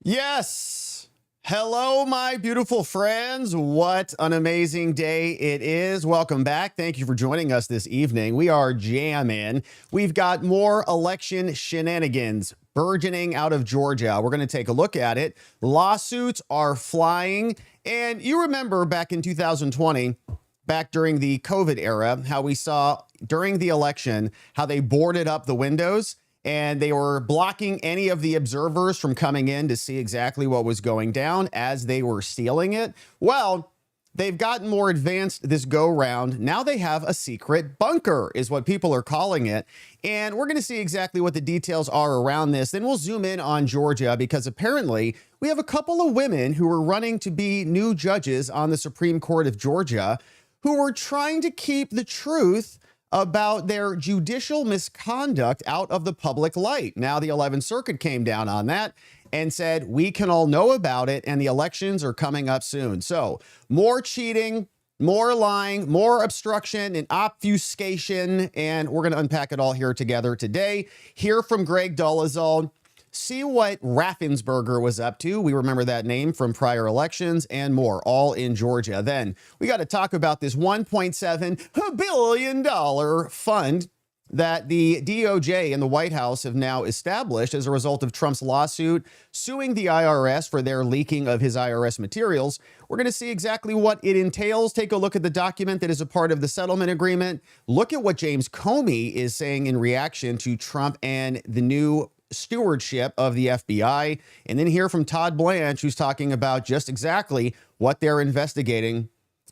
Yes. Hello, my beautiful friends. What an amazing day it is. Welcome back. Thank you for joining us this evening. We are jamming. We've got more election shenanigans burgeoning out of Georgia. We're going to take a look at it. Lawsuits are flying. And you remember back in 2020, back during the COVID era, how we saw during the election, how they boarded up the windows and they were blocking any of the observers from coming in to see exactly what was going down as they were stealing it. Well, they've gotten more advanced this go round. Now they have a secret bunker is what people are calling it. And we're going to see exactly what the details are around this. Then we'll zoom in on Georgia because apparently we have a couple of women who are running to be new judges on the Supreme Court of Georgia who were trying to keep the truth about their judicial misconduct out of the public light. Now, the 11th Circuit came down on that and said, we can all know about it, and the elections are coming up soon. So more cheating, more lying, more obstruction and obfuscation, and we're going to unpack it all here together today. Hear from Greg Doleazol. See what Raffensperger was up to. We remember that name from prior elections and more, all in Georgia. Then we got to talk about this $1.7 billion fund that the DOJ and the White House have now established as a result of Trump's lawsuit suing the IRS for their leaking of his IRS materials. We're going to see exactly what it entails. Take a look at the document that is a part of the settlement agreement. Look at what James Comey is saying in reaction to Trump and the new stewardship of the FBI, and then hear from Todd Blanch, who's talking about just exactly what they're investigating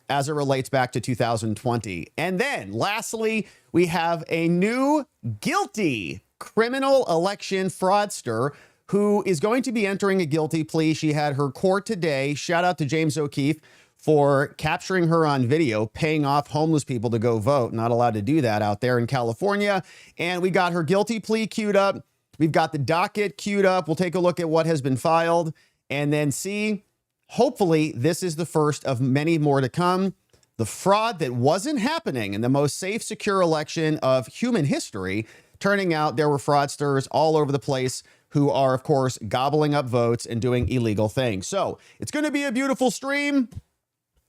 as it relates back to 2020. And then lastly, we have a new guilty criminal election fraudster who is going to be entering a guilty plea. She had her court today. Shout out to James O'Keefe for capturing her on video, paying off homeless people to go vote. Not allowed to do that out there in California. And we got her guilty plea queued up. We've got the docket queued up. We'll take a look at what has been filed and then see, hopefully, this is the first of many more to come. The fraud that wasn't happening in the most safe, secure election of human history, turning out there were fraudsters all over the place who are, of course, gobbling up votes and doing illegal things. So it's going to be a beautiful stream.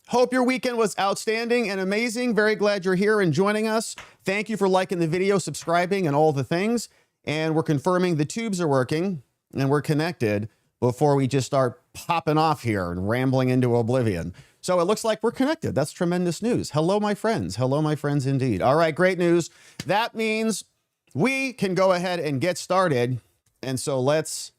Hope your weekend was outstanding and amazing. Very glad you're here and joining us. Thank you for liking the video, subscribing, and all the things. And we're confirming the tubes are working and we're connected before we just start popping off here and rambling into oblivion. So it looks like we're connected. That's tremendous news. Hello, my friends. Hello, my friends, indeed. All right, great news. That means we can go ahead and get started. And so let's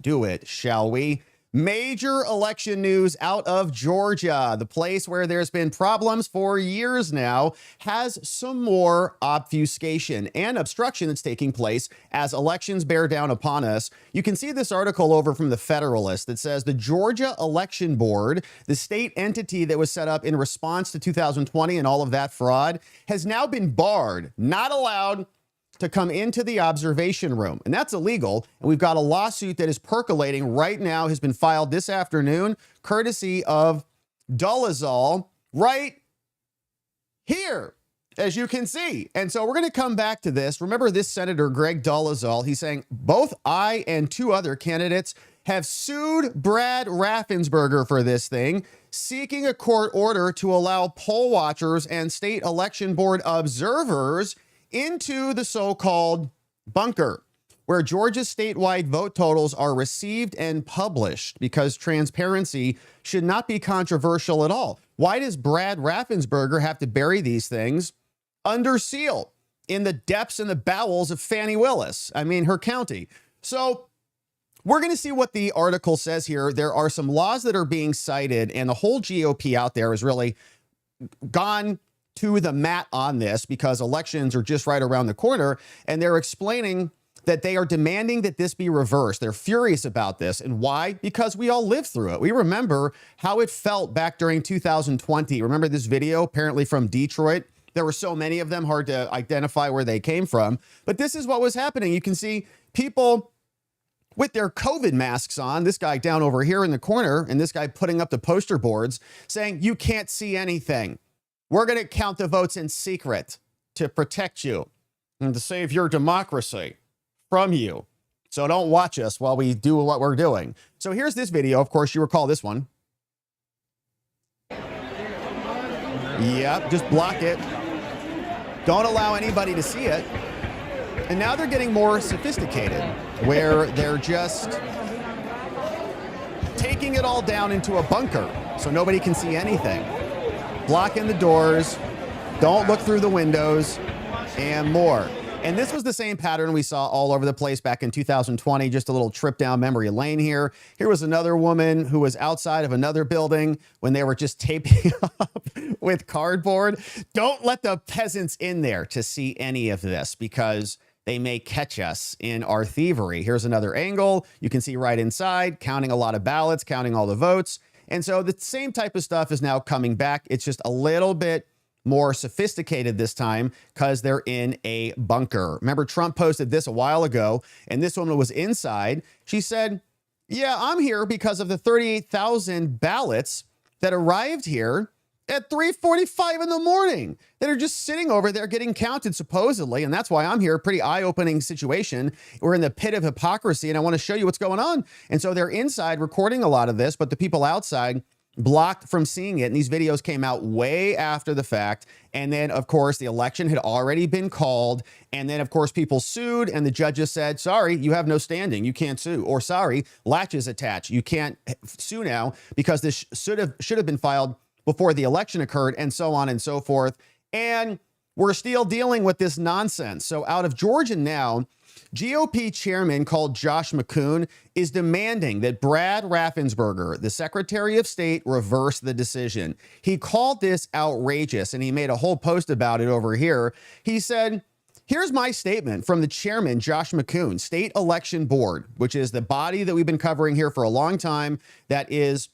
do it, shall we? Major election news out of Georgia, the place where there's been problems for years now, has some more obfuscation and obstruction that's taking place as elections bear down upon us. You can see this article over from the Federalist that says the Georgia Election Board, the state entity that was set up in response to 2020 and all of that fraud, has now been barred, not allowed to come into the observation room. And that's illegal. And we've got a lawsuit that is percolating right now, has been filed this afternoon, courtesy of Doleazol right here, as you can see. And so we're going to come back to this. Remember this Senator Greg Doleazol, he's saying both I and two other candidates have sued Brad Raffensperger for this thing, seeking a court order to allow poll watchers and state election board observers into the so-called bunker, where Georgia's statewide vote totals are received and published, because transparency should not be controversial at all. Why does Brad Raffensperger have to bury these things under seal in the depths and the bowels of Fannie Willis? I mean, her county. So we're going to see what the article says here. There are some laws that are being cited, and the whole GOP out there has really gone to the mat on this because elections are just right around the corner, and they're explaining that they are demanding that this be reversed. They're furious about this. And why? Because we all lived through it. We remember how it felt back during 2020. Remember this video, apparently from Detroit? There were so many of them, hard to identify where they came from. But this is what was happening. You can see people with their COVID masks on, this guy down over here in the corner, and this guy putting up the poster boards saying, you can't see anything. We're going to count the votes in secret to protect you and to save your democracy from you. So don't watch us while we do what we're doing. So here's this video. Of course, you recall this one. Yep, just block it. Don't allow anybody to see it. And now they're getting more sophisticated, where they're just taking it all down into a bunker so nobody can see anything. Blocking the doors, don't look through the windows, and more. And this was the same pattern we saw all over the place back in 2020, just a little trip down memory lane here. Here was another woman who was outside of another building when they were just taping up with cardboard. Don't let the peasants in there to see any of this, because they may catch us in our thievery. Here's another angle. You can see right inside, counting a lot of ballots, counting all the votes. And so the same type of stuff is now coming back. It's just a little bit more sophisticated this time because they're in a bunker. Remember, Trump posted this a while ago, and this woman was inside. She said, yeah, I'm here because of the 38,000 ballots that arrived here at 3:45 in the morning that are just sitting over there getting counted supposedly. And that's why I'm here. Pretty eye-opening situation. We're in the pit of hypocrisy, and I want to show you what's going on. And so they're inside recording a lot of this, but the people outside blocked from seeing it. And these videos came out way after the fact. And then, of course, the election had already been called. And then, of course, people sued, and the judges said, sorry, you have no standing. You can't sue. Or sorry, latches attached. You can't sue now because this should have been filed before the election occurred, and so on and so forth. And we're still dealing with this nonsense. So out of Georgia now, GOP chairman called Josh McCoon is demanding that Brad Raffensperger, the Secretary of State, reverse the decision. He called this outrageous, and he made a whole post about it over here. He said, here's my statement from the chairman, Josh McCoon, State Election Board, which is the body that we've been covering here for a long time that is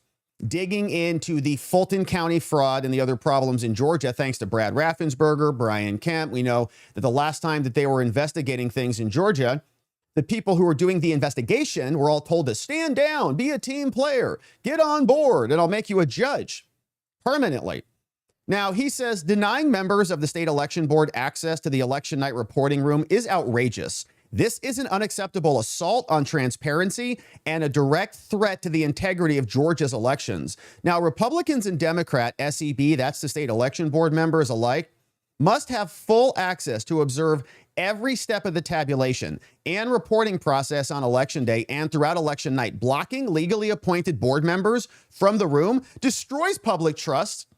digging into the Fulton County fraud and the other problems in Georgia, thanks to Brad Raffensperger, Brian Kemp. We know that the last time that they were investigating things in Georgia, the people who were doing the investigation were all told to stand down, be a team player, get on board, and I'll make you a judge permanently. Now, he says denying members of the state election board access to the election night reporting room is outrageous. This is an unacceptable assault on transparency and a direct threat to the integrity of Georgia's elections. Now, Republicans and Democrat SEB, that's the state election board members alike, must have full access to observe every step of the tabulation and reporting process on election day and throughout election night. Blocking legally appointed board members from the room destroys public trust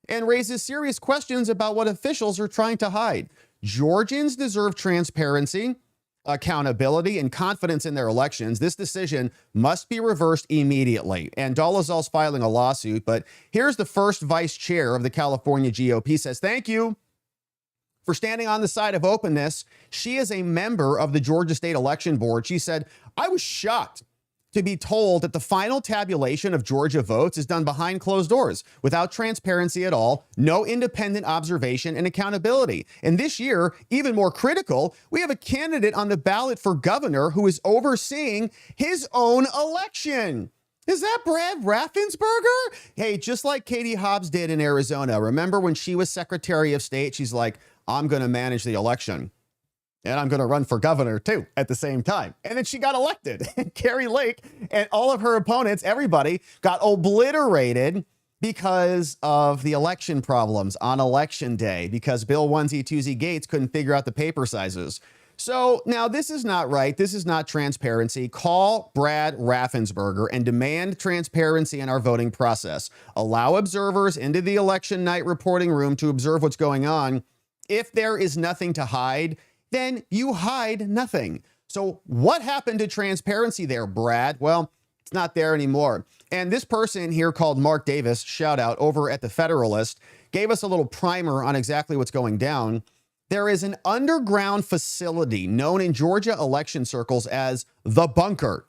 and raises serious questions about what officials are trying to hide. Georgians deserve transparency, accountability, and confidence in their elections. This decision must be reversed immediately. And Doleazol's filing a lawsuit, but here's the first vice chair of the California GOP says, thank you for standing on the side of openness. She is a member of the Georgia State Election Board. She said, I was shocked to be told that the final tabulation of Georgia votes is done behind closed doors without transparency at all, no independent observation and accountability. And this year, even more critical, we have a candidate on the ballot for governor who is overseeing his own election. Is that Brad Raffensperger? Hey, just like Katie Hobbs did in Arizona. Remember when she was Secretary of State? She's like, I'm going to manage the election. And I'm going to run for governor, too, at the same time. And then she got elected. And Carrie Lake and all of her opponents, everybody, got obliterated because of the election problems on election day, because Bill Onesie Twosie Gates couldn't figure out the paper sizes. So now this is not right. This is not transparency. Call Brad Raffensperger and demand transparency in our voting process. Allow observers into the election night reporting room to observe what's going on. If there is nothing to hide, then you hide nothing. So what happened to transparency there, Brad? Well, it's not there anymore. And this person here called Mark Davis, shout out, over at the Federalist, gave us a little primer on exactly what's going down. There is an underground facility known in Georgia election circles as the bunker,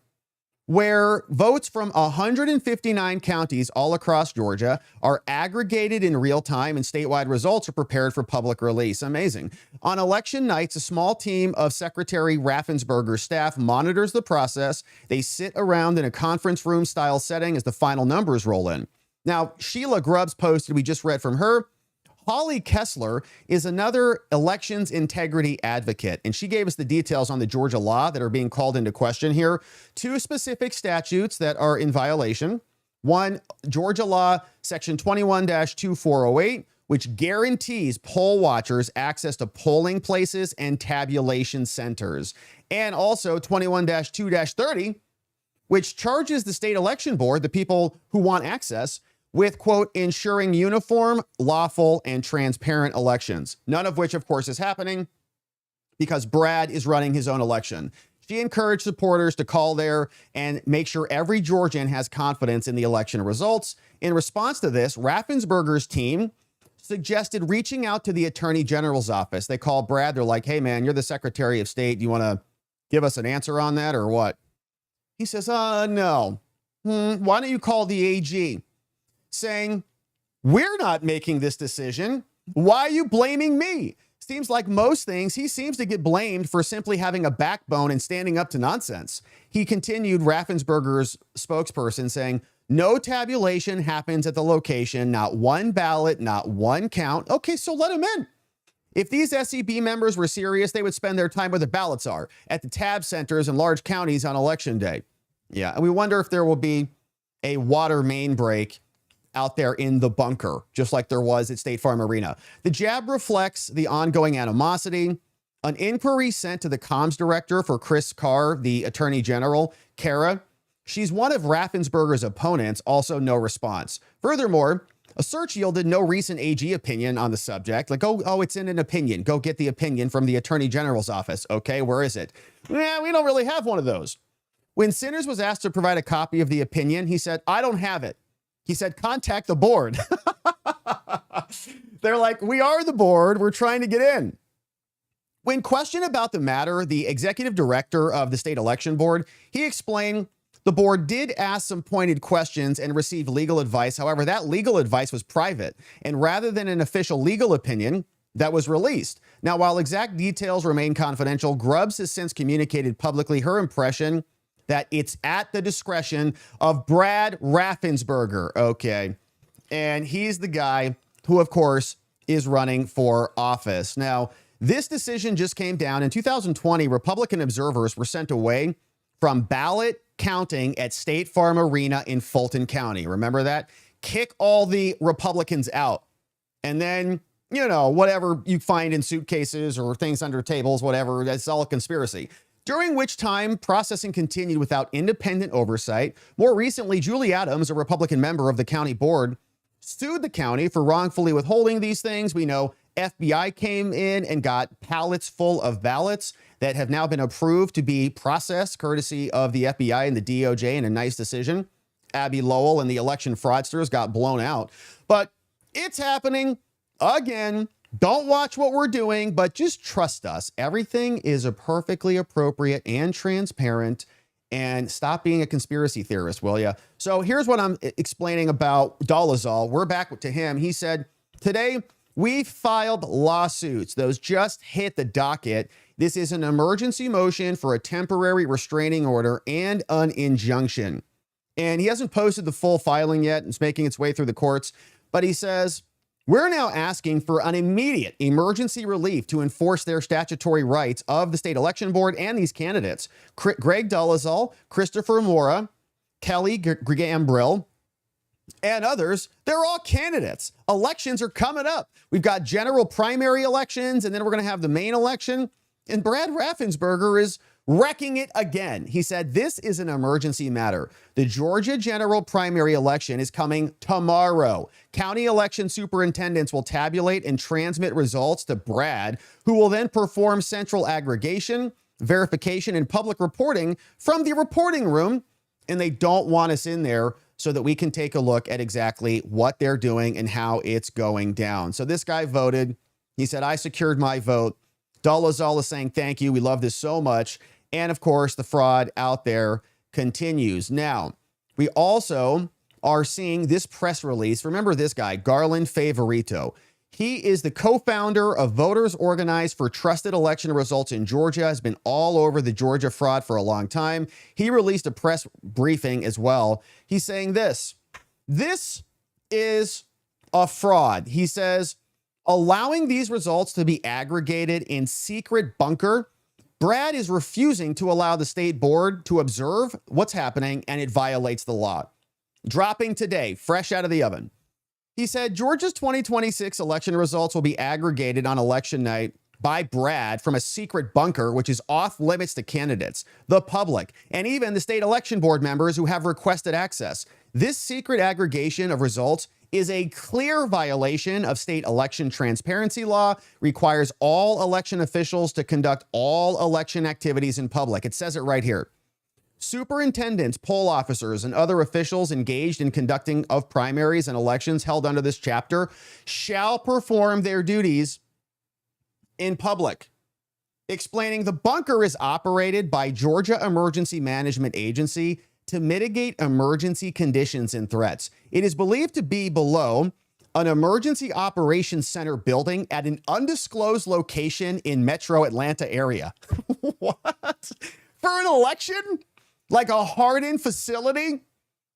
where votes from 159 counties all across Georgia are aggregated in real time and statewide results are prepared for public release. Amazing. On election nights, a small team of Secretary Raffensperger's staff monitors the process. They sit around in a conference room style setting as the final numbers roll in. Now, Sheila Grubbs posted, we just read from her, Holly Kessler is another elections integrity advocate, and she gave us the details on the Georgia law that are being called into question here. Two specific statutes that are in violation. One, Georgia law, section 21-2408, which guarantees poll watchers access to polling places and tabulation centers. And also 21-2-30, which charges the state election board, the people who want access, with, quote, ensuring uniform, lawful, and transparent elections. None of which, of course, is happening because Brad is running his own election. She encouraged supporters to call there and make sure every Georgian has confidence in the election results. In response to this, Raffensperger's team suggested reaching out to the Attorney General's office. They called Brad. They're like, hey, man, you're the Secretary of State. Do you want to give us an answer on that or what? He says, no. Why don't you call the AG? Saying, we're not making this decision. Why are you blaming me? Seems like most things, he seems to get blamed for simply having a backbone and standing up to nonsense. He continued, Raffensperger's spokesperson, saying, no tabulation happens at the location, not one ballot, not one count. Okay, so let him in. If these SEB members were serious, they would spend their time where the ballots are, at the tab centers in large counties on election day. Yeah, and we wonder if there will be a water main break out there in the bunker, just like there was at State Farm Arena. The jab reflects the ongoing animosity. An inquiry sent to the comms director for Chris Carr, the Attorney General, Kara. She's one of Raffensperger's opponents, also no response. Furthermore, a search yielded no recent AG opinion on the subject. Like, oh, it's in an opinion. Go get the opinion from the Attorney General's office. Okay, where is it? Yeah, we don't really have one of those. When Sinners was asked to provide a copy of the opinion, he said, I don't have it. He said, contact the board. They're like, we are the board. We're trying to get in. When questioned about the matter, the executive director of the state election board, he explained the board did ask some pointed questions and received legal advice. However, that legal advice was private, and rather than an official legal opinion that was released. Now, while exact details remain confidential, Grubbs has since communicated publicly her impression that it's at the discretion of Brad Raffensperger. Okay. And he's the guy who, of course, is running for office. Now, this decision just came down. In 2020, Republican observers were sent away from ballot counting at State Farm Arena in Fulton County. Remember that? Kick all the Republicans out. And then, you know, whatever you find in suitcases or things under tables, whatever, that's all a conspiracy. During which time, processing continued without independent oversight. More recently, Julie Adams, a Republican member of the county board, sued the county for wrongfully withholding these things. We know FBI came in and got pallets full of ballots that have now been approved to be processed, courtesy of the FBI and the DOJ in a nice decision. Abby Lowell and the election fraudsters got blown out. But it's happening again. Don't watch what we're doing, but just trust us. Everything is a perfectly appropriate and transparent, and stop being a conspiracy theorist, will ya? So here's what I'm explaining about Doleazol. We're back to him. He said, today we filed lawsuits. Those just hit the docket. This is an emergency motion for a temporary restraining order and an injunction. And he hasn't posted the full filing yet. It's making its way through the courts, but he says, we're now asking for an immediate emergency relief to enforce their statutory rights of the state election board and these candidates. Greg Doleazol, Christopher Mora, Kelly Gambrill, and others, they're all candidates. Elections are coming up. We've got general primary elections, and then we're going to have the main election. And Brad Raffensperger is wrecking it again. He said, this is an emergency matter. The Georgia general primary election is coming tomorrow. County election superintendents will tabulate and transmit results to Brad, who will then perform central aggregation, verification, and public reporting from the reporting room. And they don't want us in there so that we can take a look at exactly what they're doing and how it's going down. So this guy voted. He said, I secured my vote. Doleazol is saying, thank you. We love this so much. And of course, the fraud out there continues. Now, we also are seeing this press release. Remember this guy, Garland Favorito. He is the co-founder of Voters Organized for Trusted Election Results in Georgia, has been all over the Georgia fraud for a long time. He released a press briefing as well. He's saying this is a fraud. He says, Allowing these results to be aggregated in secret bunker, Brad is refusing to allow the state board to observe what's happening, and it violates the law. Dropping today, fresh out of the oven. He said Georgia's 2026 election results will be aggregated on election night by Brad from a secret bunker, which is off limits to candidates, the public, and even the state election board members who have requested access. This secret aggregation of results is a clear violation of state election transparency law, requires all election officials to conduct all election activities in public. It says it right here. Superintendents, poll officers, and other officials engaged in conducting of primaries and elections held under this chapter shall perform their duties in public. Explaining the bunker is operated by Georgia Emergency Management Agency to mitigate emergency conditions and threats. It is believed to be below an emergency operations center building at an undisclosed location in Metro Atlanta area. What? For an election? Like a hardened facility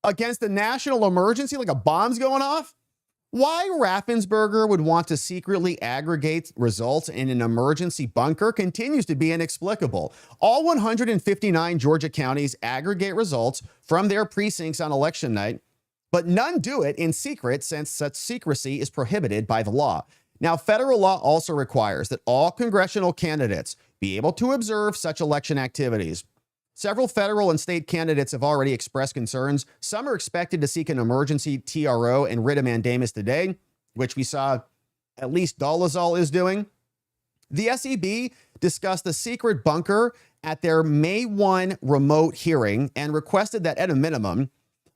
against a national emergency, like a bomb's going off? Why Raffensperger would want to secretly aggregate results in an emergency bunker continues to be inexplicable. All 159 Georgia counties aggregate results from their precincts on election night, but none do it in secret since such secrecy is prohibited by the law. Now, federal law also requires that all congressional candidates be able to observe such election activities. Several federal and state candidates have already expressed concerns. Some are expected to seek an emergency TRO and writ of mandamus today, which we saw at least Doleazol is doing. The SEB discussed the secret bunker at their May 1 remote hearing and requested that at a minimum,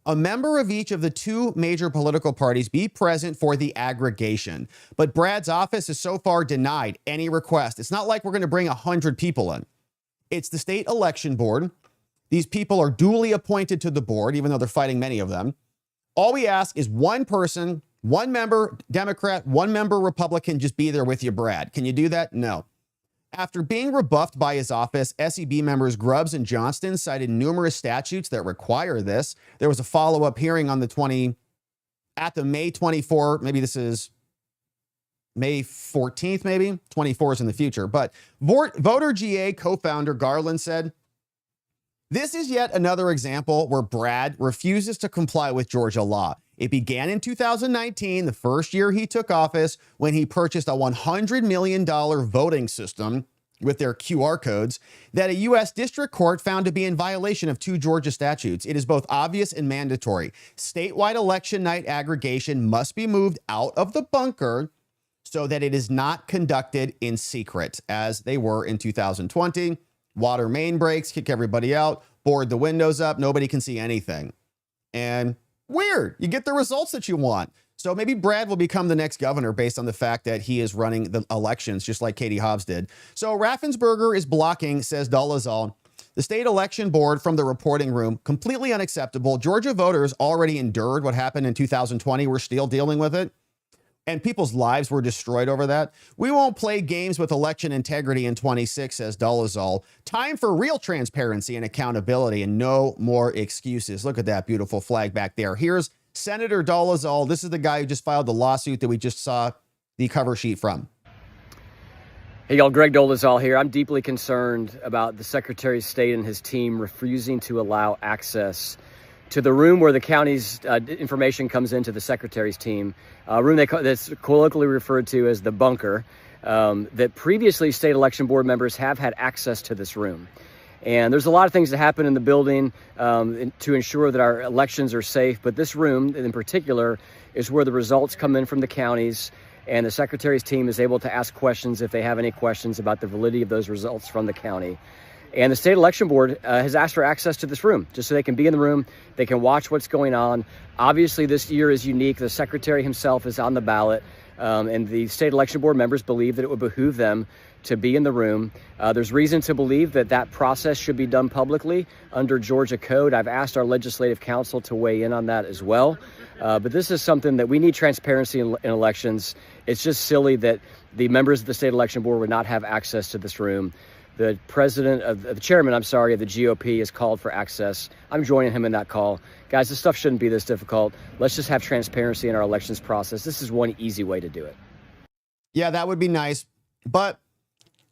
a member of each of the two major political parties be present for the aggregation. But Brad's office has so far denied any request. It's not like we're going to bring 100 people in. It's the state election board. These people are duly appointed to the board, even though they're fighting many of them. All we ask is one person, one member Democrat, one member Republican, just be there with you, Brad. Can you do that? No. After being rebuffed by his office, SEB members Grubbs and Johnston cited numerous statutes that require this. There was a follow-up hearing on the May 24, maybe this is May 14th, maybe 24 is in the future. But Voter GA co-founder Garland said, this is yet another example where Brad refuses to comply with Georgia law. It began in 2019, the first year he took office, when he purchased a $100 million voting system with their QR codes that a U.S. district court found to be in violation of two Georgia statutes. It is both obvious and mandatory. Statewide election night aggregation must be moved out of the bunker so that it is not conducted in secret, as they were in 2020. Water main breaks, kick everybody out, board the windows up, nobody can see anything. And weird, you get the results that you want. So maybe Brad will become the next governor based on the fact that he is running the elections, just like Katie Hobbs did. So Raffensperger is blocking, says Doleazol, the state election board from the reporting room. Completely unacceptable. Georgia voters already endured what happened in 2020. We're still dealing with it. And people's lives were destroyed over that. We won't play games with election integrity in 26, says Doleazol. Time for real transparency and accountability and no more excuses. Look at that beautiful flag back there. Here's Senator Doleazol. This is the guy who just filed the lawsuit that we just saw the cover sheet from. Hey, y'all, Greg Doleazol here. I'm deeply concerned about the Secretary of State and his team refusing to allow access to the room where the county's information comes into the Secretary's team, a room that's colloquially referred to as the bunker, that previously state election board members have had access to this room. And there's a lot of things that happen in the building to ensure that our elections are safe, but this room in particular is where the results come in from the counties, and the Secretary's team is able to ask questions if they have any questions about the validity of those results from the county. And the state election board has asked for access to this room just so they can be in the room. They can watch what's going on. Obviously, this year is unique. The secretary himself is on the ballot, and the state election board members believe that it would behoove them to be in the room. There's reason to believe that that process should be done publicly under Georgia code. I've asked our legislative counsel to weigh in on that as well. But this is something that we need transparency in elections. It's just silly that the members of the state election board would not have access to this room. The chairman of the GOP has called for access. I'm joining him in that call. Guys, this stuff shouldn't be this difficult. Let's just have transparency in our elections process. This is one easy way to do it. Yeah, that would be nice. But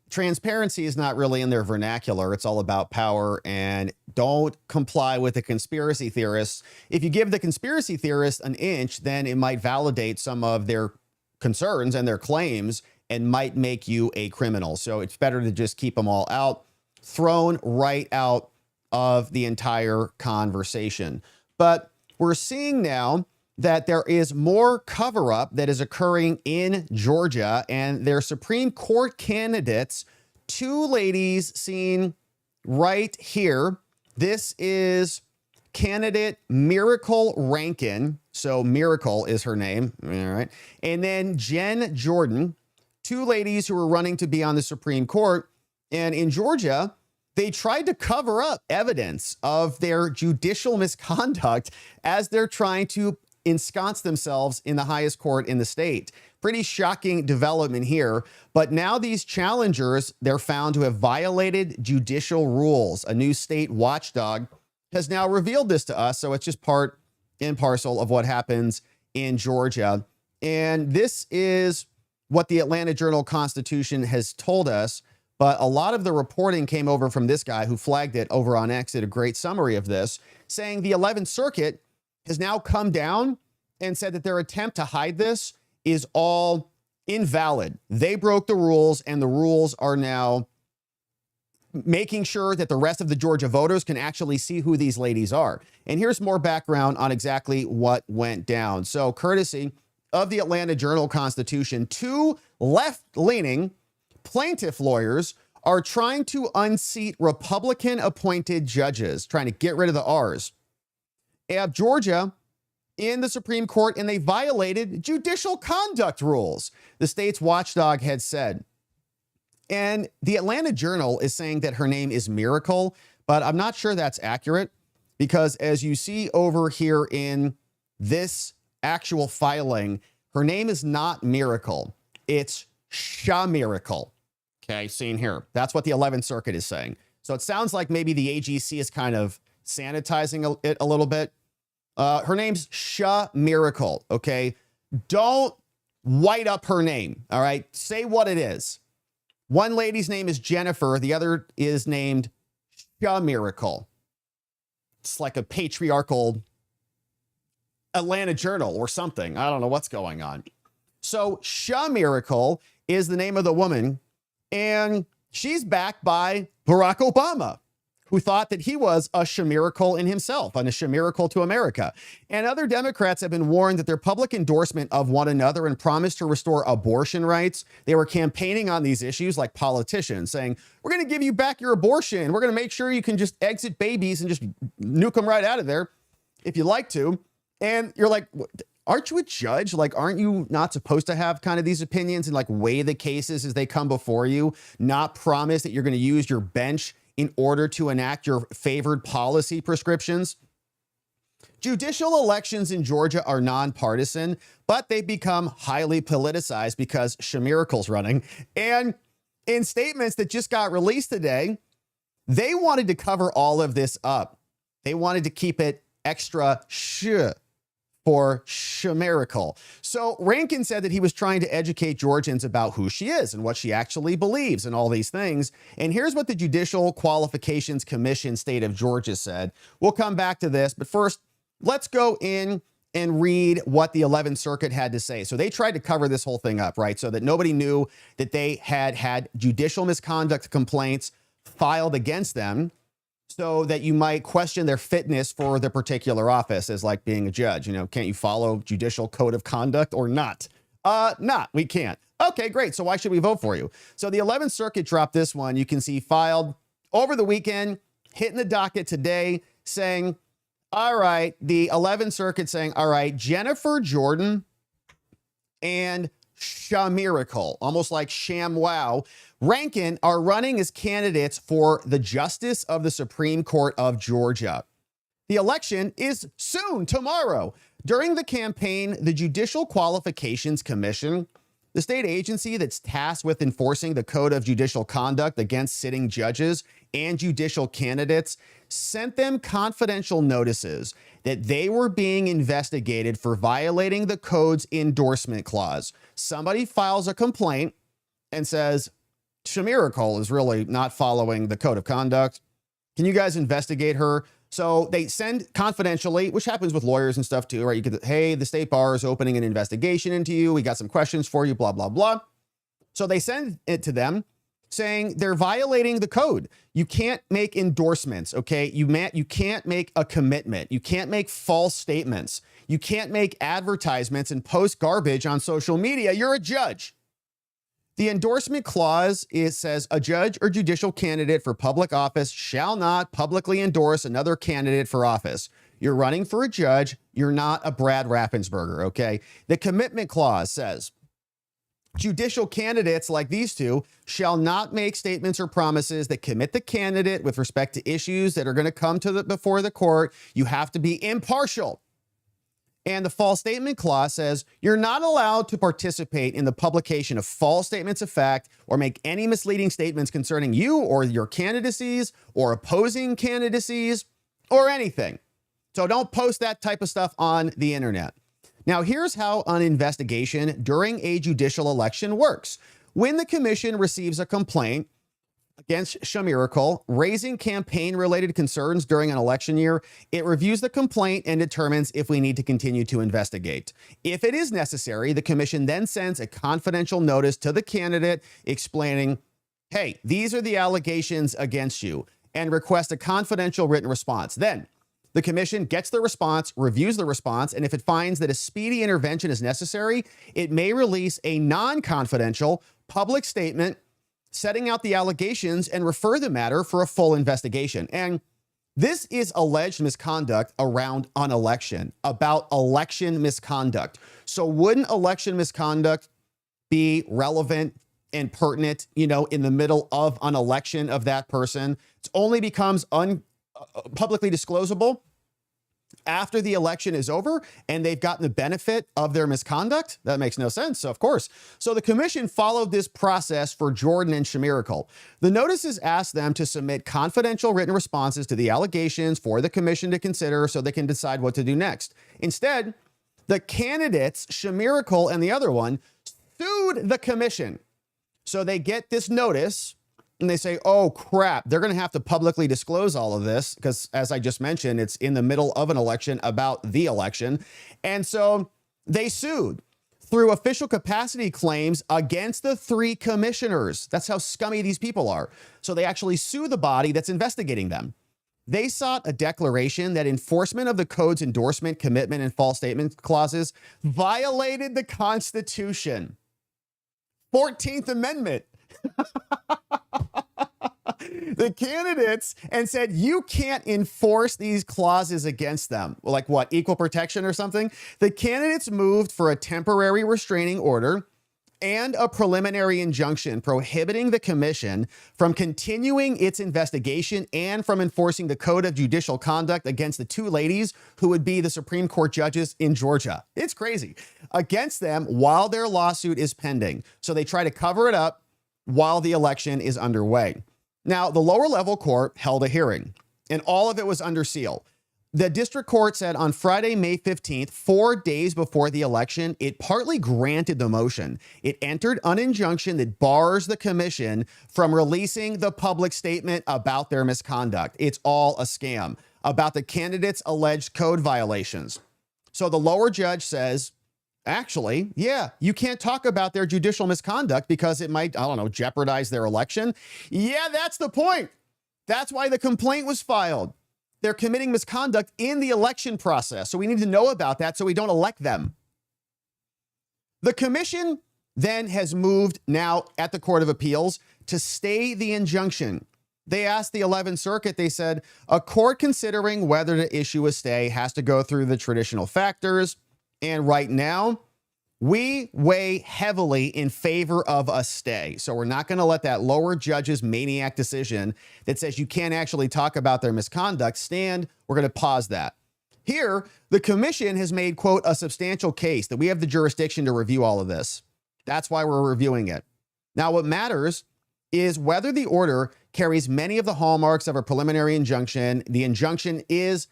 transparency is not really in their vernacular. It's all about power, and don't comply with the conspiracy theorists. If you give the conspiracy theorists an inch, then it might validate some of their concerns and their claims and might make you a criminal. So it's better to just keep them all out, thrown right out of the entire conversation. But we're seeing now that there is more cover-up that is occurring in Georgia, and their Supreme Court candidates, two ladies seen right here. This is candidate Miracle Rankin. So Miracle is her name. All right. And then Jen Jordan, two ladies who are running to be on the Supreme Court. And in Georgia, they tried to cover up evidence of their judicial misconduct as they're trying to ensconce themselves in the highest court in the state. Pretty shocking development here. But now these challengers, they're found to have violated judicial rules. A new state watchdog has now revealed this to us. So it's just part and parcel of what happens in Georgia. And this is what the Atlanta Journal-Constitution has told us. But a lot of the reporting came over from this guy who flagged it over on X, did a great summary of this, saying the 11th Circuit has now come down and said that their attempt to hide this is all invalid. They broke the rules, and the rules are now making sure that the rest of the Georgia voters can actually see who these ladies are. And here's more background on exactly what went down. So, courtesy of the Atlanta Journal-Constitution, two left-leaning plaintiff lawyers are trying to unseat Republican-appointed judges, trying to get rid of the R's. They have Georgia in the Supreme Court, and they violated judicial conduct rules, the state's watchdog had said. And the Atlanta Journal is saying that her name is Miracle, but I'm not sure that's accurate, because as you see over here in this actual filing, her name is not Miracle. It's Miracle. Okay, seen here. That's what the 11th Circuit is saying. So it sounds like maybe the AGC is kind of sanitizing it a little bit. Her name's Miracle, okay? Don't white up her name, all right? Say what it is. One lady's name is Jennifer. The other is named Miracle. It's like a patriarchal Atlanta Journal or something. I don't know what's going on. So Miracle is the name of the woman, and she's backed by Barack Obama, who thought that he was a miracle in himself, and a miracle to America. And other Democrats have been warned that their public endorsement of one another and promise to restore abortion rights, they were campaigning on these issues like politicians, saying, we're going to give you back your abortion. We're going to make sure you can just exit babies and just nuke them right out of there if you like to. And you're like, aren't you a judge? Like, aren't you not supposed to have kind of these opinions and like weigh the cases as they come before you, not promise that you're going to use your bench in order to enact your favored policy prescriptions? Judicial elections in Georgia are nonpartisan, but they've become highly politicized because Miracle's running. And in statements that just got released today, they wanted to cover all of this up. They wanted to keep it extra for Miracle. So Rankin said that he was trying to educate Georgians about who she is and what she actually believes and all these things. And here's what the Judicial Qualifications Commission state of Georgia said. We'll come back to this, but first, let's go in and read what the 11th Circuit had to say. So they tried to cover this whole thing up, right? So that nobody knew that they had judicial misconduct complaints filed against them, so that you might question their fitness for the particular office, as like being a judge. You know, can't you follow judicial code of conduct or not? We can't. Okay, great. So why should we vote for you? So the 11th Circuit dropped this one. You can see filed over the weekend, hitting the docket today, saying, all right, the 11th Circuit saying, all right, Jennifer Jordan and Miracle, almost like ShamWow, Rankin are running as candidates for the Justice of the Supreme Court of Georgia. The election is soon, tomorrow. During the campaign, the Judicial Qualifications Commission The state agency that's tasked with enforcing the code of judicial conduct against sitting judges and judicial candidates sent them confidential notices that they were being investigated for violating the code's endorsement clause. Somebody files a complaint and says, Shamirical is really not following the code of conduct. Can you guys investigate her? So they send confidentially, which happens with lawyers and stuff too, right? You could, hey, the state bar is opening an investigation into you. We got some questions for you, blah, blah, blah. So they send it to them saying they're violating the code. You can't make endorsements, okay? You can't make a commitment. You can't make false statements. You can't make advertisements and post garbage on social media. You're a judge. The endorsement clause, it says a judge or judicial candidate for public office shall not publicly endorse another candidate for office. You're running for a judge. You're not a Brad Raffensperger, okay? The commitment clause says judicial candidates like these two shall not make statements or promises that commit the candidate with respect to issues that are going to come to before the court. You have to be impartial. And the false statement clause says you're not allowed to participate in the publication of false statements of fact or make any misleading statements concerning you or your candidacies or opposing candidacies or anything. So don't post that type of stuff on the internet. Now, here's how an investigation during a judicial election works. When the commission receives a complaint against Shamirical raising campaign-related concerns during an election year, it reviews the complaint and determines if we need to continue to investigate. If it is necessary, the commission then sends a confidential notice to the candidate explaining, hey, these are the allegations against you, and request a confidential written response. Then the commission gets the response, reviews the response, and if it finds that a speedy intervention is necessary, it may release a non-confidential public statement setting out the allegations and refer the matter for a full investigation. And this is alleged misconduct around an election, about election misconduct. So wouldn't election misconduct be relevant and pertinent, in the middle of an election of that person? It only becomes publicly disclosable after the election is over and they've gotten the benefit of their misconduct? That makes no sense, of course. So the commission followed this process for Jordan and Shamirical. The notices asked them to submit confidential written responses to the allegations for the commission to consider so they can decide what to do next. Instead, the candidates, Shamirical and the other one, sued the commission. So they get this notice and they say, oh, crap, they're going to have to publicly disclose all of this because, as I just mentioned, it's in the middle of an election about the election. And so they sued through official capacity claims against the three commissioners. That's how scummy these people are. So they actually sue the body that's investigating them. They sought a declaration that enforcement of the code's endorsement, commitment, and false statement clauses violated the Constitution. 14th Amendment. The candidates and said, you can't enforce these clauses against them. Like what, equal protection or something? The candidates moved for a temporary restraining order and a preliminary injunction prohibiting the commission from continuing its investigation and from enforcing the code of judicial conduct against the two ladies who would be the Supreme Court judges in Georgia. It's crazy. Against them while their lawsuit is pending. So they try to cover it up while the election is underway. Now, the lower level court held a hearing, and all of it was under seal. The district court said on Friday, May 15th, 4 days before the election, it partly granted the motion. It entered an injunction that bars the commission from releasing the public statement about their misconduct. It's all a scam about the candidates' alleged code violations. So the lower judge says, actually, yeah, you can't talk about their judicial misconduct because it might, jeopardize their election. Yeah, that's the point. That's why the complaint was filed. They're committing misconduct in the election process. So we need to know about that so we don't elect them. The commission then has moved now at the Court of Appeals to stay the injunction. They asked the 11th Circuit, they said, a court considering whether to issue a stay has to go through the traditional factors. And right now, we weigh heavily in favor of a stay. So we're not going to let that lower judge's maniac decision that says you can't actually talk about their misconduct stand. We're going to pause that. Here, the commission has made, quote, a substantial case that we have the jurisdiction to review all of this. That's why we're reviewing it. Now, what matters is whether the order carries many of the hallmarks of a preliminary injunction. The injunction is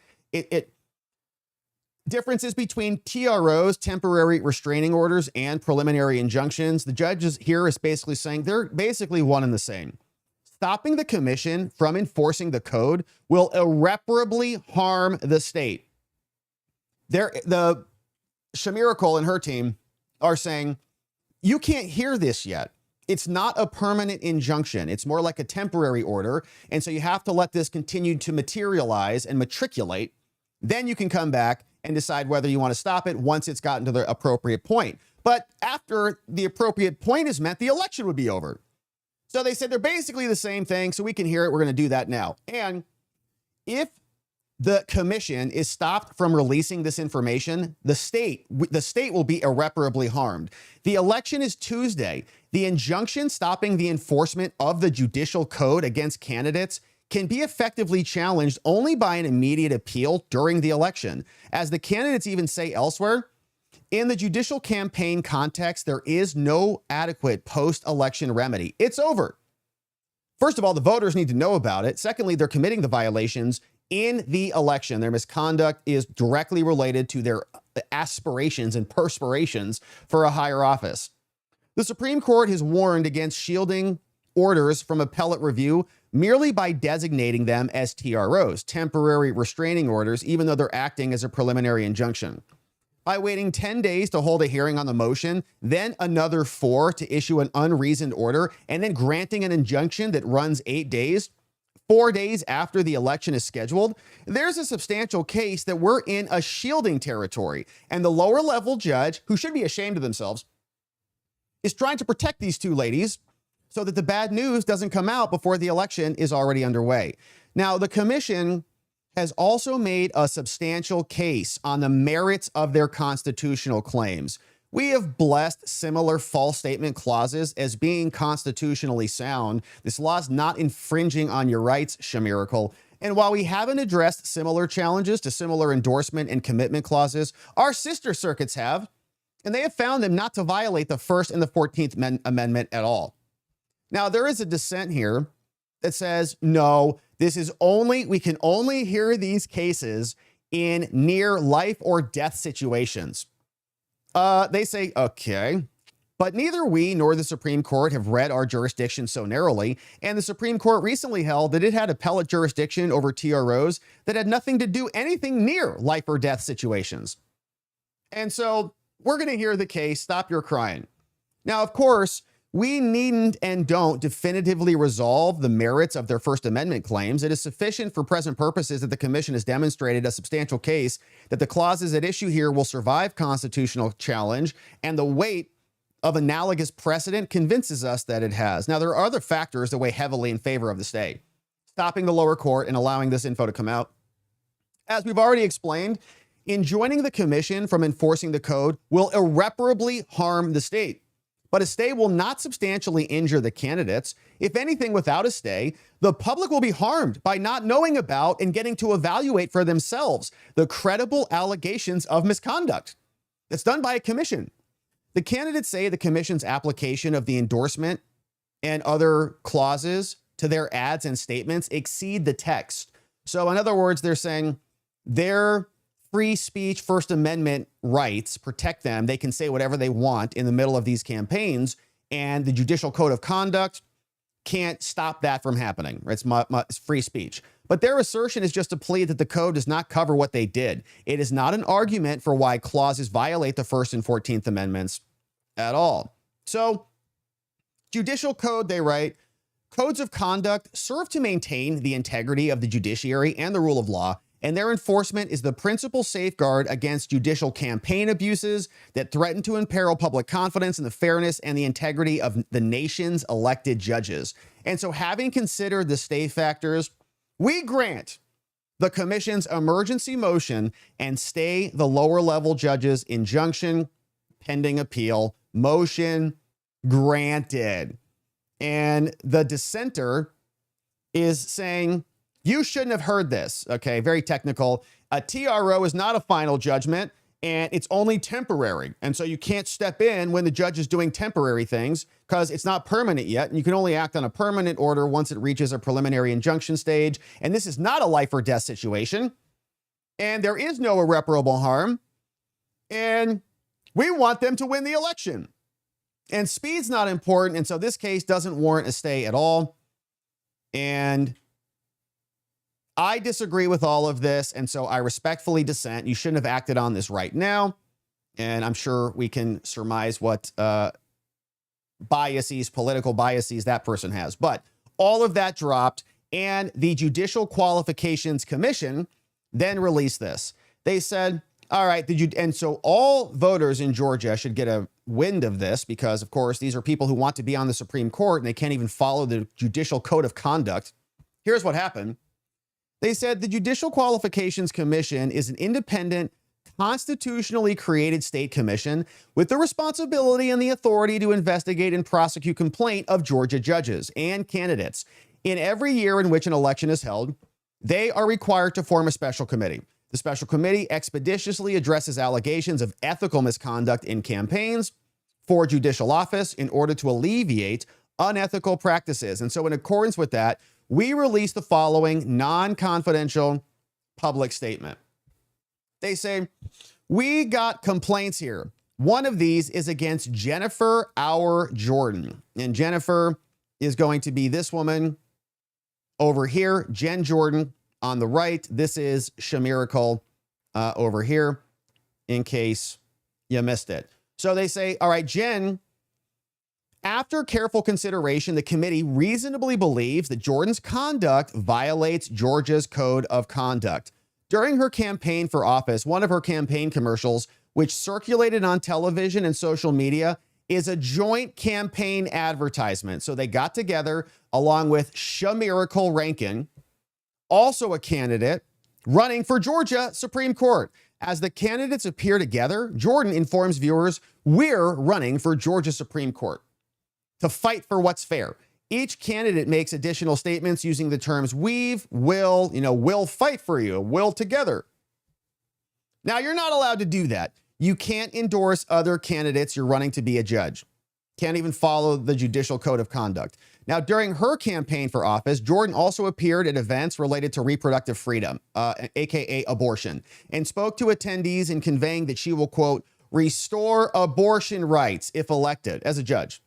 differences between TROs, temporary restraining orders, and preliminary injunctions. The judge here is basically saying they're basically one and the same. Stopping the commission from enforcing the code will irreparably harm the state. The Shamiracle and her team are saying, you can't hear this yet. It's not a permanent injunction. It's more like a temporary order. And so you have to let this continue to materialize and matriculate. Then you can come back and decide whether you want to stop it once it's gotten to the appropriate point. But after the appropriate point is met, the election would be over. So they said they're basically the same thing, so we can hear it. We're going to do that now. And if the commission is stopped from releasing this information, the state will be irreparably harmed. The election is Tuesday. The injunction stopping the enforcement of the judicial code against candidates can be effectively challenged only by an immediate appeal during the election. As the candidates even say elsewhere, in the judicial campaign context, there is no adequate post-election remedy. It's over. First of all, the voters need to know about it. Secondly, they're committing the violations in the election. Their misconduct is directly related to their aspirations and perspirations for a higher office. The Supreme Court has warned against shielding orders from appellate review merely by designating them as TROs, temporary restraining orders, even though they're acting as a preliminary injunction. By waiting 10 days to hold a hearing on the motion, then another 4 to issue an unreasoned order, and then granting an injunction that runs 8 days, 4 days after the election is scheduled, there's a substantial case that we're in a shielding territory. And the lower level judge, who should be ashamed of themselves, is trying to protect these two ladies so that the bad news doesn't come out before the election is already underway. Now, the commission has also made a substantial case on the merits of their constitutional claims. We have blessed similar false statement clauses as being constitutionally sound. This law is not infringing on your rights, Shamiracle. And while we haven't addressed similar challenges to similar endorsement and commitment clauses, our sister circuits have, and they have found them not to violate the First and the 14th Amendment at all. Now, there is a dissent here that says, no, we can only hear these cases in near life or death situations. They say, okay, but neither we nor the Supreme Court have read our jurisdiction so narrowly, and the Supreme Court recently held that it had appellate jurisdiction over TROs that had nothing to do anything near life or death situations. And so we're going to hear the case, stop your crying. Now, of course, we needn't and don't definitively resolve the merits of their First Amendment claims. It is sufficient for present purposes that the commission has demonstrated a substantial case that the clauses at issue here will survive constitutional challenge, and the weight of analogous precedent convinces us that it has. Now, there are other factors that weigh heavily in favor of the stay. Stopping the lower court and allowing this info to come out. As we've already explained, enjoining the commission from enforcing the code will irreparably harm the state. But a stay will not substantially injure the candidates. If anything, without a stay, the public will be harmed by not knowing about and getting to evaluate for themselves the credible allegations of misconduct that's done by a commission. The candidates say the commission's application of the endorsement and other clauses to their ads and statements exceed the text. So in other words, they're saying their free speech, First Amendment rights protect them. They can say whatever they want in the middle of these campaigns, and the Judicial Code of Conduct can't stop that from happening. It's free speech. But their assertion is just a plea that the code does not cover what they did. It is not an argument for why clauses violate the First and 14th Amendments at all. So, Judicial Code, they write, codes of conduct serve to maintain the integrity of the judiciary and the rule of law, and their enforcement is the principal safeguard against judicial campaign abuses that threaten to imperil public confidence in the fairness and the integrity of the nation's elected judges. And so, having considered the stay factors, we grant the commission's emergency motion and stay the lower level judge's injunction pending appeal. Motion granted. And the dissenter is saying, you shouldn't have heard this. Okay, very technical. A TRO is not a final judgment. and it's only temporary. And so you can't step in when the judge is doing temporary things because it's not permanent yet. And you can only act on a permanent order once it reaches a preliminary injunction stage. And this is not a life or death situation. And there is no irreparable harm. And we want them to win the election. And speed's not important. And so this case doesn't warrant a stay at all. And I disagree with all of this, and so I respectfully dissent. You shouldn't have acted on this right now, and I'm sure we can surmise what biases, political biases that person has. But all of that dropped, and the Judicial Qualifications Commission then released this. They said, all right, and so all voters in Georgia should get a wind of this because, of course, these are people who want to be on the Supreme Court, and they can't even follow the Judicial Code of Conduct. Here's what happened. They said the Judicial Qualifications Commission is an independent, constitutionally created state commission with the responsibility and the authority to investigate and prosecute complaint of Georgia judges and candidates. In every year in which an election is held, they are required to form a special committee. The special committee expeditiously addresses allegations of ethical misconduct in campaigns for judicial office in order to alleviate unethical practices. And so in accordance with that, we release the following non-confidential public statement. They say, we got complaints here. One of these is against Jennifer Our Jordan. And Jennifer is going to be this woman over here, Jen Jordan on the right. This is Shamiracle over here, in case you missed it. So they say, all right, Jen, after careful consideration, the committee reasonably believes that Jordan's conduct violates Georgia's code of conduct. During her campaign for office, one of her campaign commercials, which circulated on television and social media, is a joint campaign advertisement. So they got together along with Shamiracle Rankin, also a candidate running for Georgia Supreme Court. As the candidates appear together, Jordan informs viewers, we're running for Georgia Supreme Court to fight for what's fair. Each candidate makes additional statements using the terms we'll fight for you, will together. Now, you're not allowed to do that. You can't endorse other candidates you're running to be a judge. Can't even follow the Judicial Code of Conduct. Now, during her campaign for office, Jordan also appeared at events related to reproductive freedom, aka abortion, and spoke to attendees in conveying that she will, quote, restore abortion rights if elected as a judge.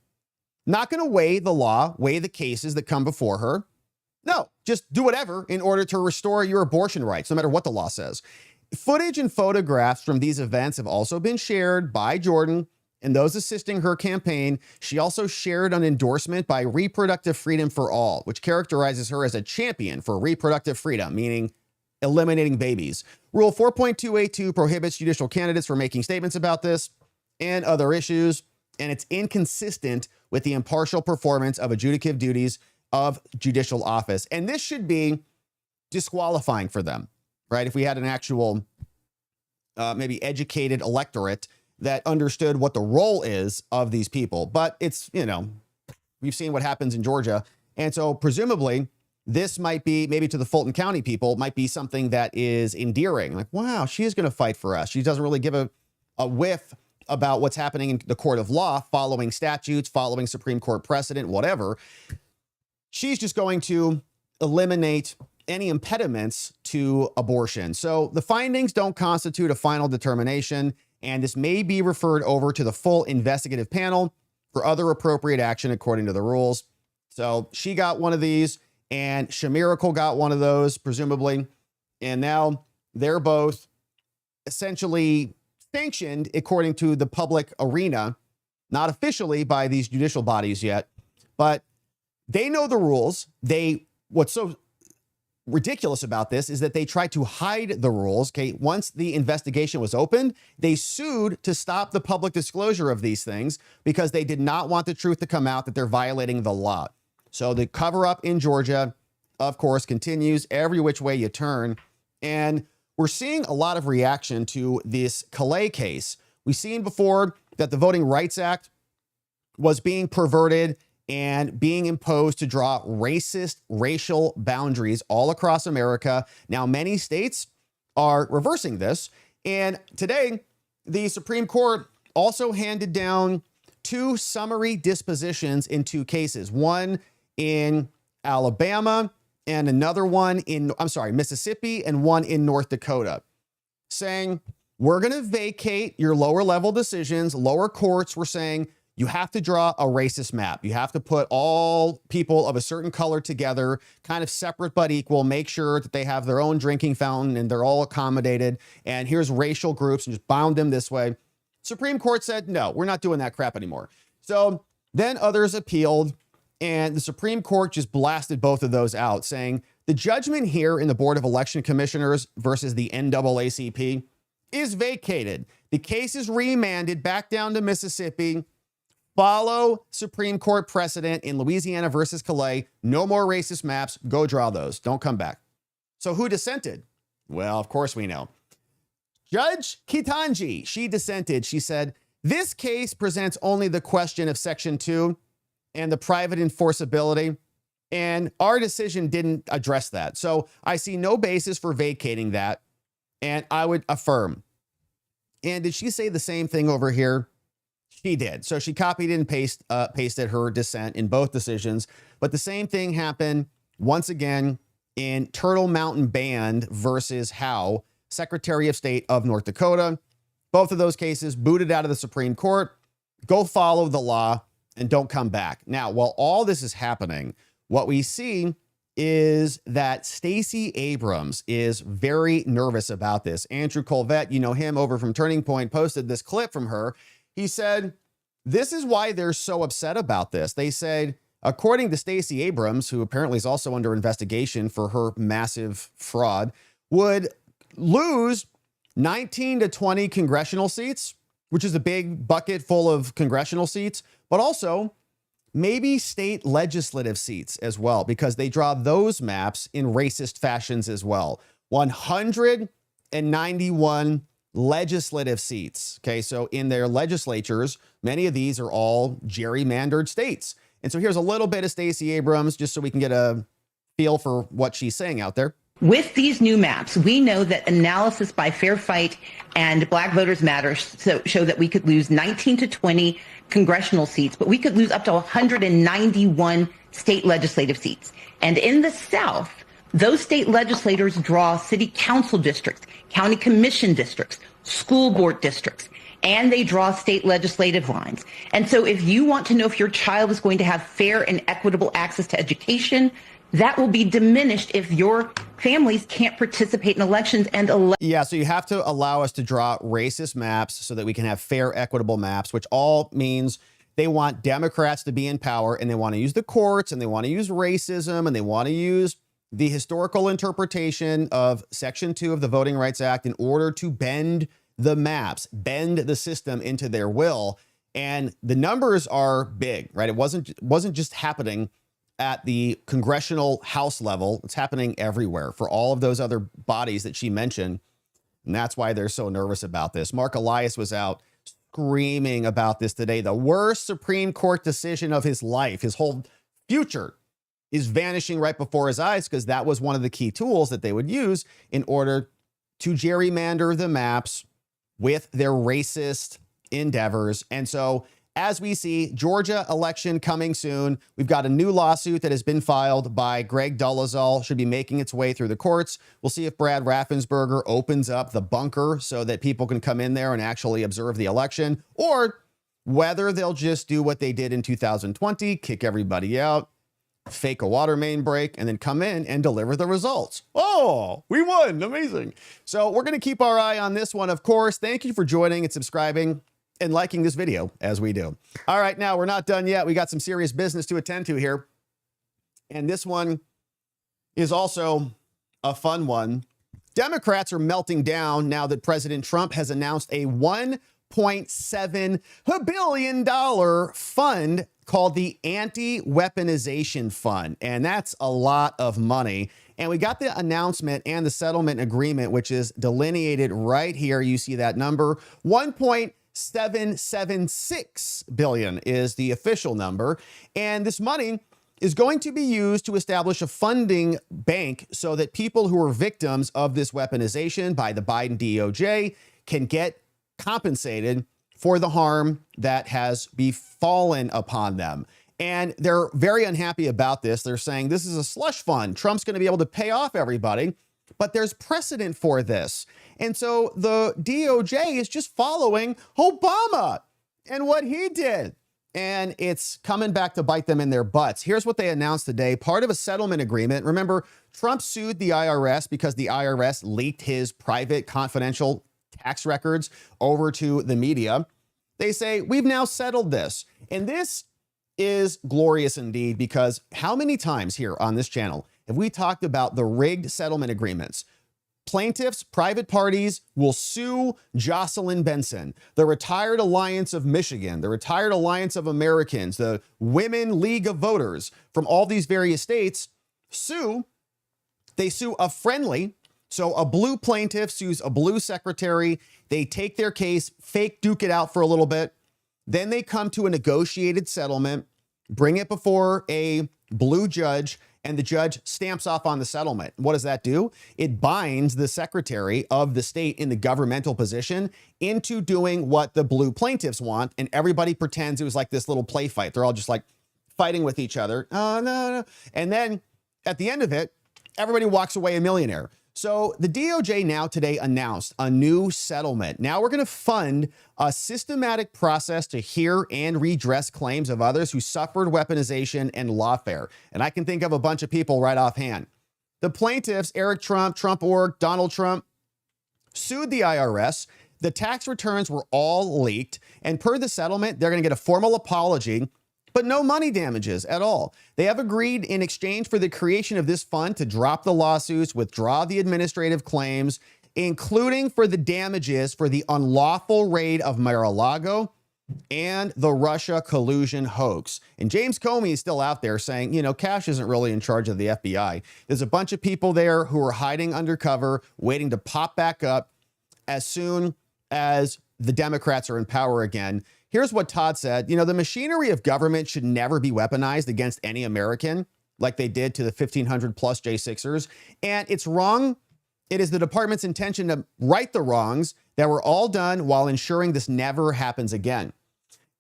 Not going to weigh the law, weigh the cases that come before her. No, just do whatever in order to restore your abortion rights, no matter what the law says. Footage and photographs from these events have also been shared by Jordan and those assisting her campaign. She also shared an endorsement by Reproductive Freedom for All, which characterizes her as a champion for reproductive freedom, meaning eliminating babies. Rule 4.282 prohibits judicial candidates from making statements about this and other issues, and it's inconsistent with the impartial performance of adjudicative duties of judicial office. And this should be disqualifying for them, right? If we had an actual, maybe educated electorate that understood what the role is of these people. But it's, we've seen what happens in Georgia. And so presumably this might be, maybe to the Fulton County people, might be something that is endearing. Like, wow, she is going to fight for us. She doesn't really give a whiff about what's happening in the court of law, following statutes, following Supreme Court precedent, whatever. She's just going to eliminate any impediments to abortion. So the findings don't constitute a final determination, and this may be referred over to the full investigative panel for other appropriate action according to the rules. So she got one of these, and Shamiracle got one of those, presumably. And now they're both essentially sanctioned according to the public arena, not officially by these judicial bodies yet, but they know the rules. What's so ridiculous about this is that they tried to hide the rules. Okay. Once the investigation was opened, they sued to stop the public disclosure of these things because they did not want the truth to come out that they're violating the law. So the cover up in Georgia, of course, continues every which way you turn. And we're seeing a lot of reaction to this Calais case. We've seen before that the Voting Rights Act was being perverted and being imposed to draw racist racial boundaries all across America. Now, many states are reversing this. And today, the Supreme Court also handed down 2 summary dispositions in 2 cases, one in Alabama and another one in, Mississippi and one in North Dakota, saying, we're going to vacate your lower level decisions. Lower courts were saying you have to draw a racist map. You have to put all people of a certain color together, kind of separate but equal, make sure that they have their own drinking fountain and they're all accommodated. And here's racial groups and just bound them this way. Supreme Court said, no, we're not doing that crap anymore. So then others appealed, and the Supreme Court just blasted both of those out, saying the judgment here in the Board of Election Commissioners versus the NAACP is vacated. The case is remanded back down to Mississippi. Follow Supreme Court precedent in Louisiana versus Calais. No more racist maps. Go draw those. Don't come back. So who dissented? Well, of course we know. Judge Ketanji, she dissented. She said, this case presents only the question of Section 2 and the private enforceability, and our decision didn't address that. So I see no basis for vacating that, and I would affirm. And did she say the same thing over here? She did. So she copied and pasted her dissent in both decisions, but the same thing happened once again in Turtle Mountain Band versus Howe, Secretary of State of North Dakota. Both of those cases booted out of the Supreme Court. Go follow the law and don't come back. Now, while all this is happening, what we see is that Stacy Abrams is very nervous about this. Andrew Colvett, you know him over from Turning Point, posted this clip from her. He said, this is why they're so upset about this. They said, according to Stacey Abrams, who apparently is also under investigation for her massive fraud, would lose 19 to 20 congressional seats, which is a big bucket full of congressional seats, but also maybe state legislative seats as well, because they draw those maps in racist fashions as well. 191 legislative seats. Okay, so in their legislatures, many of these are all gerrymandered states. And so here's a little bit of Stacey Abrams, just so we can get a feel for what she's saying out there. With these new maps, we know that analysis by Fair Fight and Black Voters Matter show that we could lose 19 to 20 congressional seats, but we could lose up to 191 state legislative seats. And in the South, those state legislators draw city council districts, county commission districts, school board districts, and they draw state legislative lines. And so if you want to know if your child is going to have fair and equitable access to education, that will be diminished if your families can't participate in elections and Yeah, so you have to allow us to draw racist maps so that we can have fair, equitable maps, which all means they want Democrats to be in power, and they want to use the courts, and they want to use racism, and they want to use the historical interpretation of Section 2 of the Voting Rights Act in order to bend the maps, bend the system into their will. And the numbers are big, right? It wasn't just happening at the congressional House level. It's happening everywhere for all of those other bodies that she mentioned. And that's why they're so nervous about this. Mark Elias was out screaming about this today. The worst Supreme Court decision of his life, his whole future, is vanishing right before his eyes, because that was one of the key tools that they would use in order to gerrymander the maps with their racist endeavors. And so as we see, Georgia election coming soon. We've got a new lawsuit that has been filed by Greg Doleazol, should be making its way through the courts. We'll see if Brad Raffensperger opens up the bunker so that people can come in there and actually observe the election, or whether they'll just do what they did in 2020, kick everybody out, fake a water main break, and then come in and deliver the results. Oh, we won. Amazing. So we're going to keep our eye on this one, of course. Thank you for joining and subscribing and liking this video as we do. All right, now we're not done yet. We got some serious business to attend to here. And this one is also a fun one. Democrats are melting down now that President Trump has announced a $1.7 billion fund called the Anti-Weaponization Fund. And that's a lot of money. And we got the announcement and the settlement agreement, which is delineated right here. You see that number, 1.776 billion is the official number. And this money is going to be used to establish a funding bank so that people who are victims of this weaponization by the Biden DOJ can get compensated for the harm that has befallen upon them. And they're very unhappy about this. They're saying this is a slush fund. Trump's going to be able to pay off everybody, but there's precedent for this. And so the DOJ is just following Obama and what he did. And it's coming back to bite them in their butts. Here's what they announced today. Part of a settlement agreement. Remember, Trump sued the IRS because the IRS leaked his private confidential tax records over to the media. They say, we've now settled this. And this is glorious indeed, because how many times here on this channel have we talked about the rigged settlement agreements? Plaintiffs, private parties will sue Jocelyn Benson, the Retired Alliance of Michigan, the Retired Alliance of Americans, the Women League of Voters from all these various states sue. They sue a friendly. So a blue plaintiff sues a blue secretary. They take their case, fake duke it out for a little bit. Then they come to a negotiated settlement, bring it before a blue judge, and the judge stamps off on the settlement. What does that do? It binds the secretary of the state in the governmental position into doing what the blue plaintiffs want, and everybody pretends it was like this little play fight. They're all just like fighting with each other. Oh, no. And then at the end of it, everybody walks away a millionaire. So the DOJ now today announced a new settlement. Now we're going to fund a systematic process to hear and redress claims of others who suffered weaponization and lawfare. And I can think of a bunch of people right offhand. The plaintiffs, Eric Trump, Trump Org, Donald Trump, sued the IRS. The tax returns were all leaked. And per the settlement, they're going to get a formal apology, but no money damages at all. They have agreed in exchange for the creation of this fund to drop the lawsuits, withdraw the administrative claims, including for the damages for the unlawful raid of Mar-a-Lago and the Russia collusion hoax. And James Comey is still out there saying, you know, Cash isn't really in charge of the FBI. There's a bunch of people there who are hiding undercover, waiting to pop back up as soon as the Democrats are in power again. Here's what Todd said. You know, the machinery of government should never be weaponized against any American like they did to the 1,500 plus J6ers. And it's wrong. It is the department's intention to right the wrongs that were all done while ensuring this never happens again.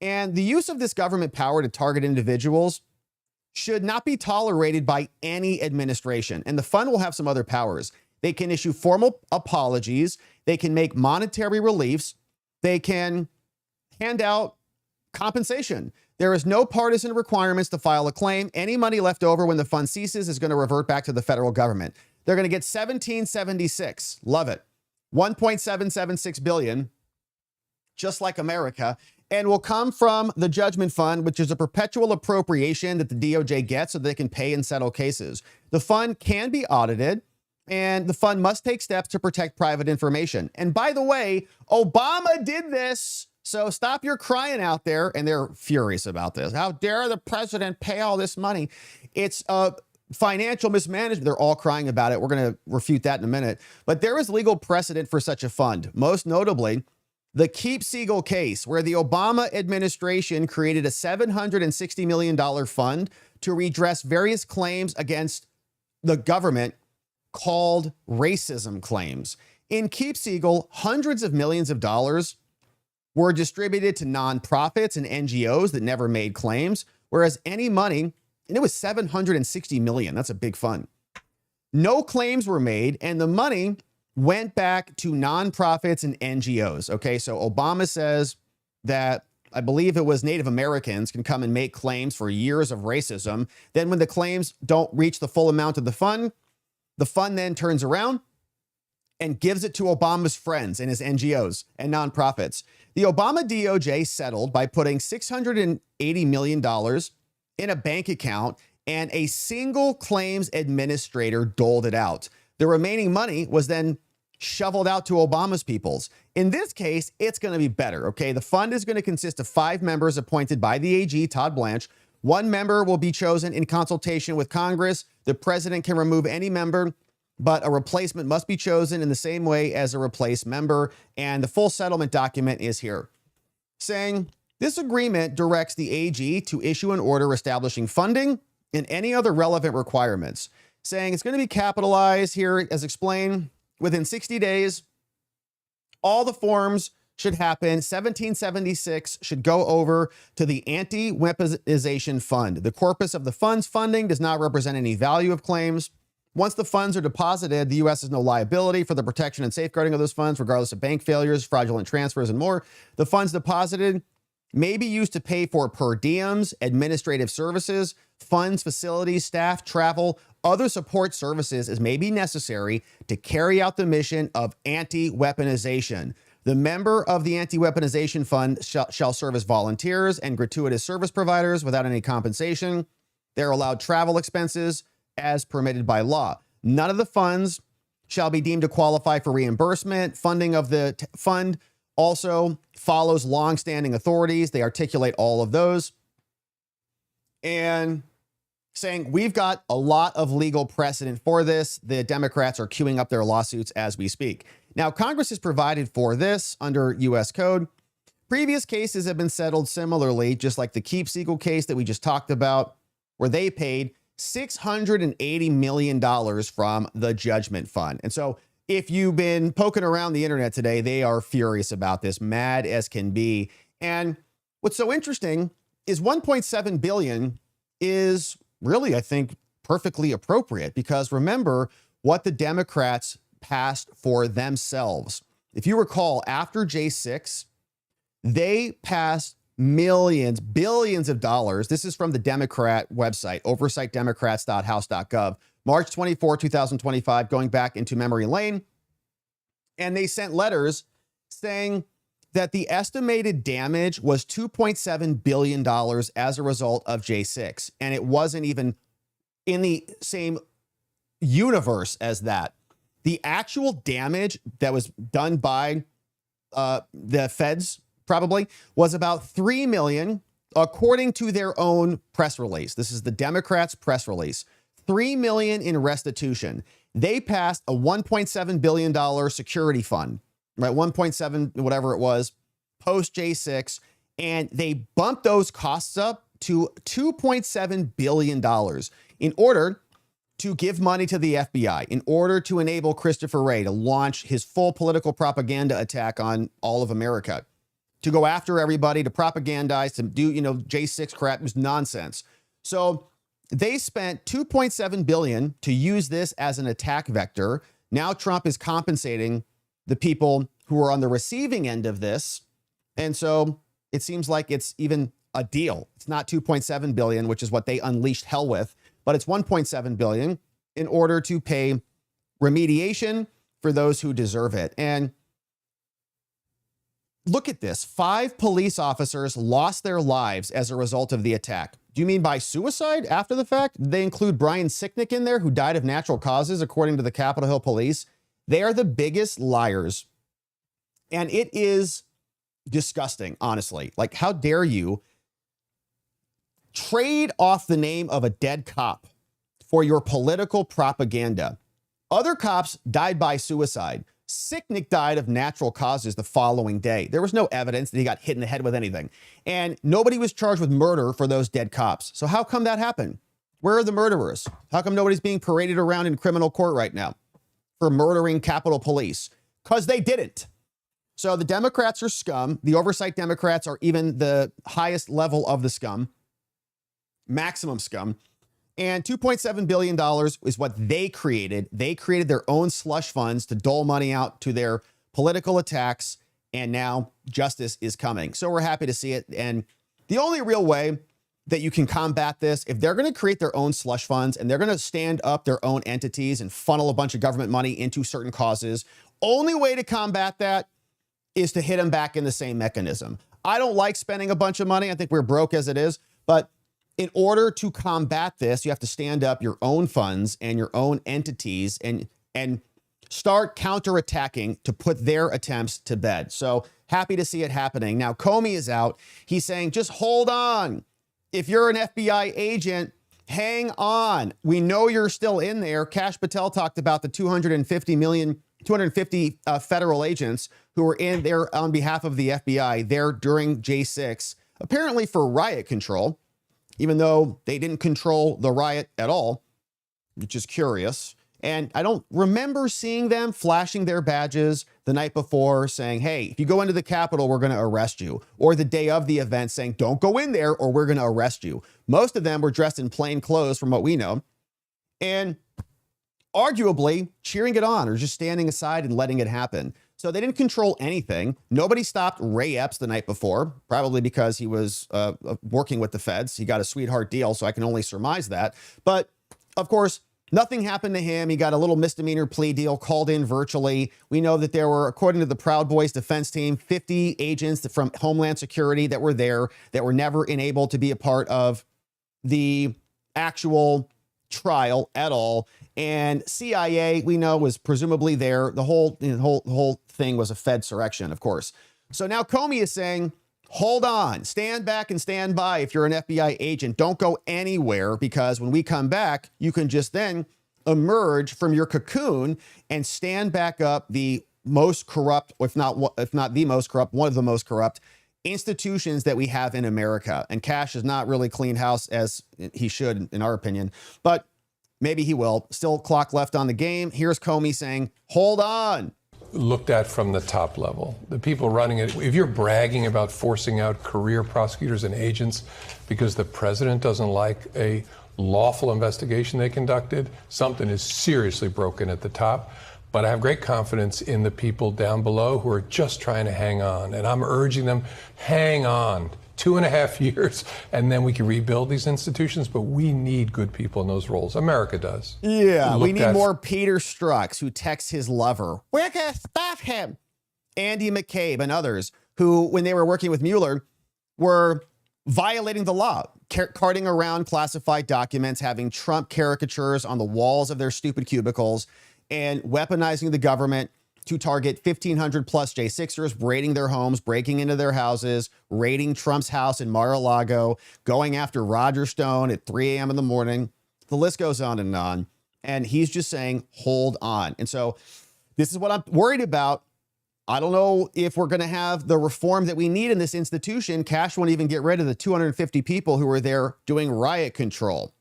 And the use of this government power to target individuals should not be tolerated by any administration. And the fund will have some other powers. They can issue formal apologies. They can make monetary reliefs. They can hand out compensation. There is no partisan requirements to file a claim. Any money left over when the fund ceases is going to revert back to the federal government. They're going to get 1776. Love it. 1.776 billion, just like America, and will come from the judgment fund, which is a perpetual appropriation that the DOJ gets so they can pay and settle cases. The fund can be audited, and the fund must take steps to protect private information. And by the way, Obama did this. So stop your crying out there. And they're furious about this. How dare the president pay all this money? It's financial mismanagement. They're all crying about it. We're going to refute that in a minute. But there is legal precedent for such a fund, most notably the Keep Siegel case, where the Obama administration created a $760 million fund to redress various claims against the government called racism claims. In Keep Siegel, hundreds of millions of dollars were distributed to nonprofits and NGOs that never made claims, whereas any money, and it was $760 million. That's a big fund. No claims were made, and the money went back to nonprofits and NGOs. Okay, so Obama says that, I believe it was Native Americans can come and make claims for years of racism. Then when the claims don't reach the full amount of the fund then turns around and gives it to Obama's friends and his NGOs and nonprofits. The Obama DOJ settled by putting $680 million in a bank account, and a single claims administrator doled it out. The remaining money was then shoveled out to Obama's peoples. In this case, it's going to be better, okay? The fund is going to consist of 5 members appointed by the AG, Todd Blanch. 1 member will be chosen in consultation with Congress. The president can remove any member, but a replacement must be chosen in the same way as a replaced member. And the full settlement document is here, saying this agreement directs the AG to issue an order establishing funding and any other relevant requirements, saying it's going to be capitalized here as explained within 60 days. All the forms should happen. 1776 should go over to the Anti-Weaponization Fund. The corpus of the fund's funding does not represent any value of claims. Once the funds are deposited, the U.S. has no liability for the protection and safeguarding of those funds, regardless of bank failures, fraudulent transfers, and more. The funds deposited may be used to pay for per diems, administrative services, funds, facilities, staff, travel, other support services as may be necessary to carry out the mission of anti-weaponization. The member of the Anti-Weaponization Fund shall serve as volunteers and gratuitous service providers without any compensation. They're allowed travel expenses as permitted by law. None of the funds shall be deemed to qualify for reimbursement. Funding of the fund also follows long-standing authorities. They articulate all of those. And saying we've got a lot of legal precedent for this. The Democrats are queuing up their lawsuits as we speak. Now, Congress has provided for this under U.S. Code. Previous cases have been settled similarly, just like the Keep Siegel case that we just talked about, where they paid $680 million from the judgment fund. And so if you've been poking around the internet today, they are furious about this, mad as can be. And what's so interesting is 1.7 billion is really, I think, perfectly appropriate, because remember what the Democrats passed for themselves. If you recall, after J6, they passed millions, billions of dollars. This is from the Democrat website, oversightdemocrats.house.gov, March 24, 2025, going back into memory lane. And they sent letters saying that the estimated damage was $2.7 billion as a result of J6. And it wasn't even in the same universe as that. The actual damage that was done by the feds probably was about $3 million, according to their own press release. This is the Democrats' press release. $3 million in restitution. They passed a $1.7 billion security fund, right? 1.7, whatever it was, post J6, and they bumped those costs up to $2.7 billion in order to give money to the FBI, in order to enable Christopher Wray to launch his full political propaganda attack on all of America, to go after everybody, to propagandize, to do, J6 crap. It was nonsense. So they spent $2.7 billion to use this as an attack vector. Now Trump is compensating the people who are on the receiving end of this. And so it seems like it's even a deal. It's not $2.7 billion, which is what they unleashed hell with, but it's $1.7 billion in order to pay remediation for those who deserve it. And look at this. 5 police officers lost their lives as a result of the attack. Do you mean by suicide after the fact? They include Brian Sicknick in there, who died of natural causes, according to the Capitol Hill Police. They are the biggest liars. And it is disgusting, honestly. Like, how dare you trade off the name of a dead cop for your political propaganda? Other cops died by suicide. Sicknick died of natural causes the following day. There was no evidence that he got hit in the head with anything. And nobody was charged with murder for those dead cops. So how come that happened? Where are the murderers? How come nobody's being paraded around in criminal court right now for murdering Capitol Police? Because they didn't. So the Democrats are scum. The oversight Democrats are even the highest level of the scum, maximum scum. And $2.7 billion is what they created. They created their own slush funds to dole money out to their political attacks. And now justice is coming. So we're happy to see it. And the only real way that you can combat this, if they're going to create their own slush funds and they're going to stand up their own entities and funnel a bunch of government money into certain causes, only way to combat that is to hit them back in the same mechanism. I don't like spending a bunch of money. I think we're broke as it is. But in order to combat this, you have to stand up your own funds and your own entities and start counterattacking to put their attempts to bed. So happy to see it happening. Now, Comey is out. He's saying, just hold on. If you're an FBI agent, hang on. We know you're still in there. Kash Patel talked about the 250 federal agents who were in there on behalf of the FBI there during J6, apparently for riot control, even though they didn't control the riot at all, which is curious. And I don't remember seeing them flashing their badges the night before saying, hey, if you go into the Capitol, we're going to arrest you. Or the day of the event saying, don't go in there or we're going to arrest you. Most of them were dressed in plain clothes from what we know. And arguably cheering it on or just standing aside and letting it happen. So they didn't control anything. Nobody stopped Ray Epps the night before, probably because he was working with the feds. He got a sweetheart deal, so I can only surmise that. But of course, nothing happened to him. He got a little misdemeanor plea deal called in virtually. We know that there were, according to the Proud Boys defense team, 50 agents from Homeland Security that were there that were never enabled to be a part of the actual trial at all. And CIA, we know, was presumably there. The whole thing was a Fedsurrection, of course. So now Comey is saying, hold on, stand back and stand by. If you're an FBI agent, don't go anywhere, because when we come back, you can just then emerge from your cocoon and stand back up the most corrupt, if not the most corrupt, one of the most corrupt institutions that we have in America. And Cash has not really cleaned house as he should, in our opinion, but maybe he will. Still clock left on the game. Here's Comey saying, hold on. Looked at from the top level. The people running it, if you're bragging about forcing out career prosecutors and agents because the president doesn't like a lawful investigation they conducted, something is seriously broken at the top. But I have great confidence in the people down below who are just trying to hang on. And I'm urging them, hang on. 2.5 years, and then we can rebuild these institutions, but we need good people in those roles. America does. Yeah, we need more Peter Strzok's who texts his lover, we're going to stop him. Andy McCabe and others who, when they were working with Mueller, were violating the law, carting around classified documents, having Trump caricatures on the walls of their stupid cubicles, and weaponizing the government to target 1,500 plus J6ers, raiding their homes, breaking into their houses, raiding Trump's house in Mar-a-Lago, going after Roger Stone at 3 a.m. in the morning. The list goes on and on. And he's just saying, hold on. And so this is what I'm worried about. I don't know if we're going to have the reform that we need in this institution. Cash won't even get rid of the 250 people who were there doing riot control.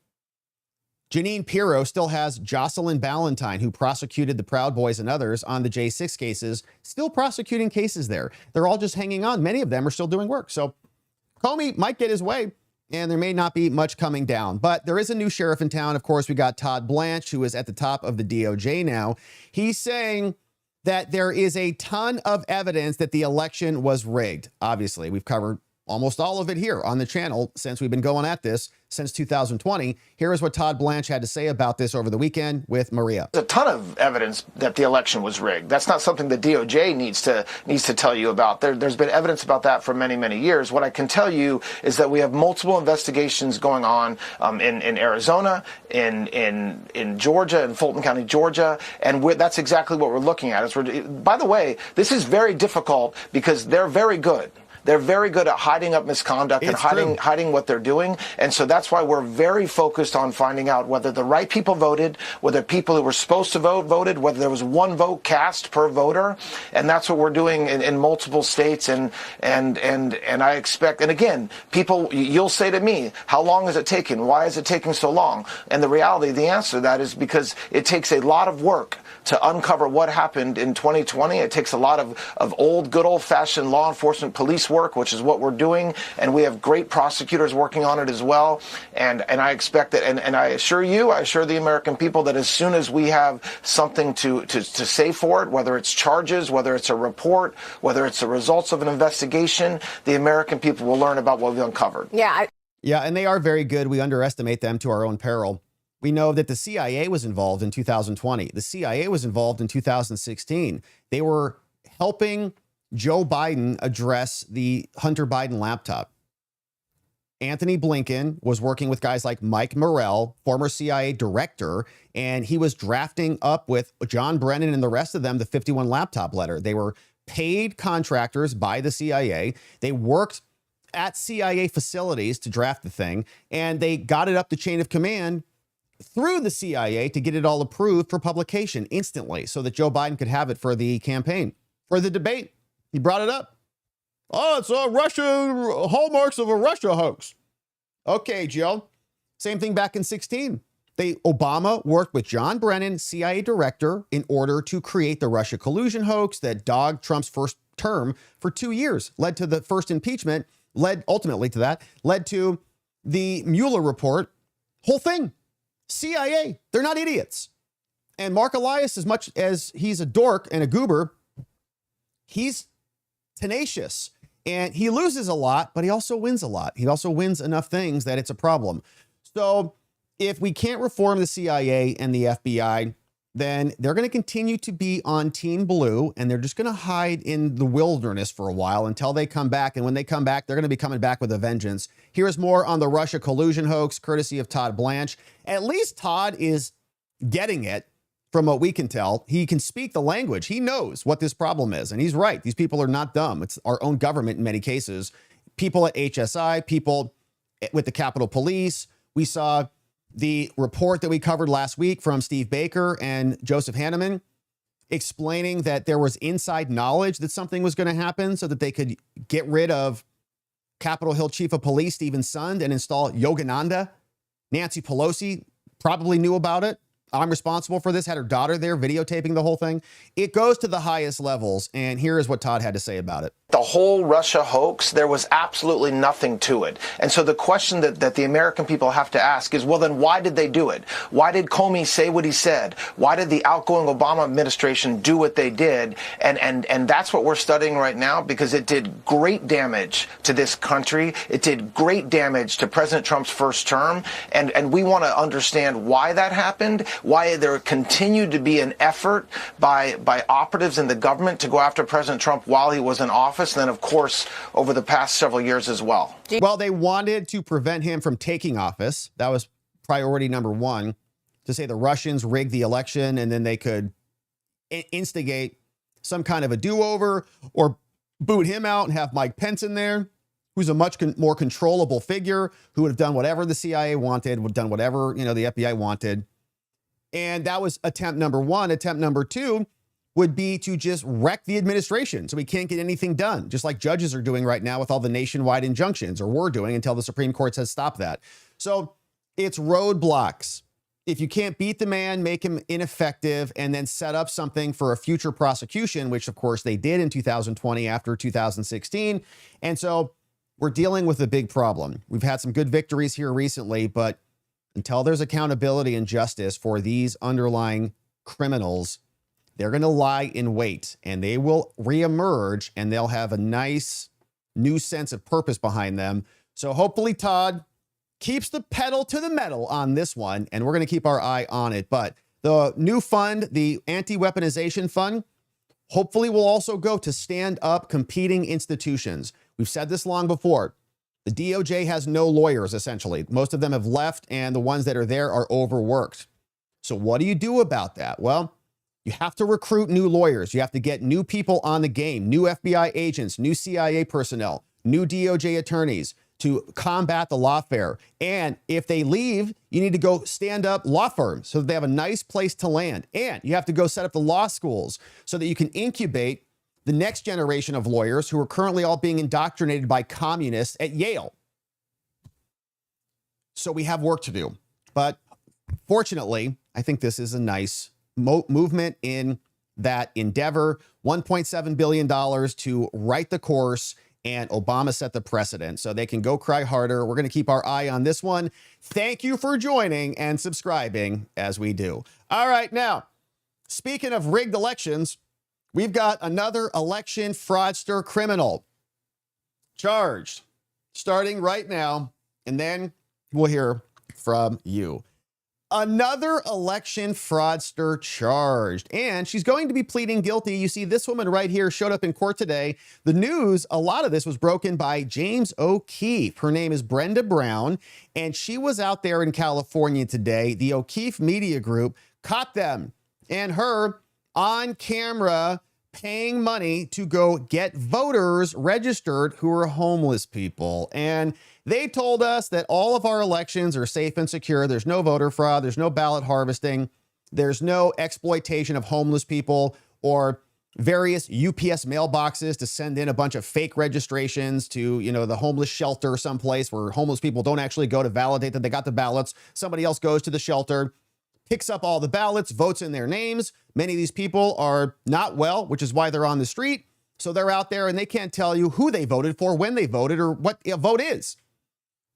Jeanine Pirro still has Jocelyn Ballantyne, who prosecuted the Proud Boys and others on the J6 cases, still prosecuting cases there. They're all just hanging on. Many of them are still doing work. So Comey might get his way, and there may not be much coming down. But there is a new sheriff in town. Of course, we got Todd Blanch, who is at the top of the DOJ now. He's saying that there is a ton of evidence that the election was rigged. Obviously, we've covered almost all of it here on the channel since we've been going at this since 2020. Here is what Todd Blanch had to say about this over the weekend with Maria. There's a ton of evidence that the election was rigged. That's not something the DOJ needs to tell you about. There's been evidence about that for many, many years. What I can tell you is that we have multiple investigations going on in Arizona, in Georgia, in Fulton County, Georgia, and that's exactly what we're looking at. By the way, this is very difficult because they're very good. They're very good at hiding up misconduct and hiding what they're doing. And so that's why we're very focused on finding out whether the right people voted, whether people who were supposed to vote voted, whether there was one vote cast per voter. And that's what we're doing in multiple states. And I expect, and again, people, you'll say to me, how long is it taking? Why is it taking so long? And the reality, the answer to that is because it takes a lot of work to uncover what happened in 2020. It takes a lot of old, good old-fashioned law enforcement police work, which is what we're doing, and we have great prosecutors working on it as well. And I expect that, and I assure the American people that as soon as we have something to say for it, whether it's charges, whether it's a report, whether it's the results of an investigation, the American people will learn about what we've uncovered. Yeah, and they are very good. We underestimate them to our own peril. We know that the CIA was involved in 2020. The CIA was involved in 2016. They were helping Joe Biden address the Hunter Biden laptop. Anthony Blinken was working with guys like Mike Morrell, former CIA director, and he was drafting up with John Brennan and the rest of them the 51 laptop letter. They were paid contractors by the CIA. They worked at CIA facilities to draft the thing, and they got it up the chain of command through the CIA to get it all approved for publication instantly so that Joe Biden could have it for the campaign, for the debate. He brought it up. Oh, it's a Russia, hallmarks of a Russia hoax. Okay, Joe. Same thing back in 16. Obama worked with John Brennan, CIA director, in order to create the Russia collusion hoax that dogged Trump's first term for 2 years, led to the first impeachment, led to the Mueller report, whole thing. CIA, they're not idiots. And Mark Elias, as much as he's a dork and a goober, he's tenacious. And he loses a lot, but he also wins a lot. He also wins enough things that it's a problem. So if we can't reform the CIA and the FBI, then they're going to continue to be on Team Blue, and they're just going to hide in the wilderness for a while until they come back. And when they come back, they're going to be coming back with a vengeance. Here's more on the Russia collusion hoax, courtesy of Todd Blanch. At least Todd is getting it. From what we can tell, he can speak the language. He knows what this problem is. And he's right. These people are not dumb. It's our own government in many cases. People at HSI, people with the Capitol Police. We saw the report that we covered last week from Steve Baker and Joseph Hanneman explaining that there was inside knowledge that something was going to happen so that they could get rid of Capitol Hill Chief of Police Stephen Sund and install Yogananda. Nancy Pelosi probably knew about it. I'm responsible for this, had her daughter there videotaping the whole thing. It goes to the highest levels, and here is what Todd had to say about it. The whole Russia hoax, there was absolutely nothing to it. And so the question that the American people have to ask is, well, then why did they do it? Why did Comey say what he said? Why did the outgoing Obama administration do what they did? And that's what we're studying right now, because it did great damage to this country. It did great damage to President Trump's first term. And we want to understand why that happened, why there continued to be an effort by operatives in the government to go after President Trump while he was in office, and then, of course, over the past several years as well. Well, they wanted to prevent him from taking office. That was priority number one, to say the Russians rigged the election and then they could instigate some kind of a do-over or boot him out and have Mike Pence in there, who's a much more controllable figure, who would have done whatever the CIA wanted, would have done whatever, the FBI wanted. And that was attempt number one. Attempt number two would be to just wreck the administration so we can't get anything done, just like judges are doing right now with all the nationwide injunctions, or were doing until the Supreme Court says stop that. So it's roadblocks. If you can't beat the man, make him ineffective, and then set up something for a future prosecution, which of course they did in 2020 after 2016. And so we're dealing with a big problem. We've had some good victories here recently, but until there's accountability and justice for these underlying criminals, they're going to lie in wait, and they will reemerge, and they'll have a nice new sense of purpose behind them. So hopefully Todd keeps the pedal to the metal on this one, and we're going to keep our eye on it. But the new fund, the Anti-Weaponization Fund, hopefully will also go to stand up competing institutions. We've said this long before. The DOJ has no lawyers, essentially. Most of them have left, and the ones that are there are overworked. So what do you do about that? Well, you have to recruit new lawyers. You have to get new people on the game, new FBI agents, new CIA personnel, new DOJ attorneys to combat the lawfare. And if they leave, you need to go stand up law firms so that they have a nice place to land. And you have to go set up the law schools so that you can incubate the next generation of lawyers who are currently all being indoctrinated by communists at Yale. So we have work to do. But fortunately, I think this is a nice movement in that endeavor. $1.7 billion to right the course, and Obama set the precedent. So they can go cry harder. We're going to keep our eye on this one. Thank you for joining and subscribing as we do. All right, now, speaking of rigged elections, we've got another election fraudster criminal charged starting right now, and then we'll hear from you. Another election fraudster charged, and she's going to be pleading guilty. You see, this woman right here showed up in court today. The news, a lot of this was broken by James O'Keefe. Her name is Brenda Brown, and she was out there in California today. The O'Keefe Media Group caught them and her on camera paying money to go get voters registered who are homeless people. And they told us that all of our elections are safe and secure. There's no voter fraud. There's no ballot harvesting. There's no exploitation of homeless people or various UPS mailboxes to send in a bunch of fake registrations to, the homeless shelter someplace where homeless people don't actually go to validate that they got the ballots. Somebody else goes to the shelter, picks up all the ballots, votes in their names. Many of these people are not well, which is why they're on the street. So they're out there and they can't tell you who they voted for, when they voted, or what a vote is.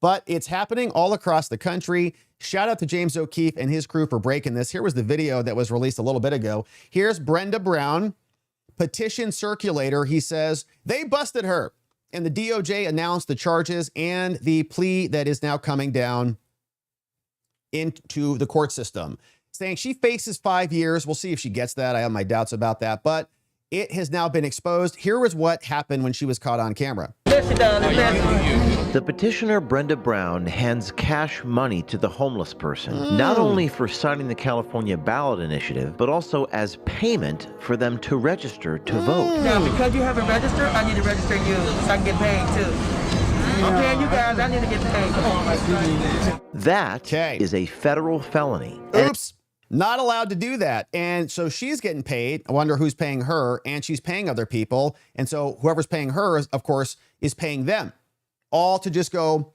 But it's happening all across the country. Shout out to James O'Keefe and his crew for breaking this. Here was the video that was released a little bit ago. Here's Brenda Brown, petition circulator. He says they busted her, and the DOJ announced the charges and the plea that is now coming down into the court system, saying she faces 5 years. We'll see if she gets that. I have my doubts about that, but it has now been exposed. Here was what happened when she was caught on camera. The petitioner, Brenda Brown, hands cash money to the homeless person, not only for signing the California ballot initiative, but also as payment for them to register to vote. Now, because you haven't registered, I need to register you so I can get paid too. I'm paying you guys, I need to get paid. Come on. That is a federal felony. Oops. Not allowed to do that. And so she's getting paid. I wonder who's paying her, and she's paying other people. And so whoever's paying her, of course, is paying them, all to just go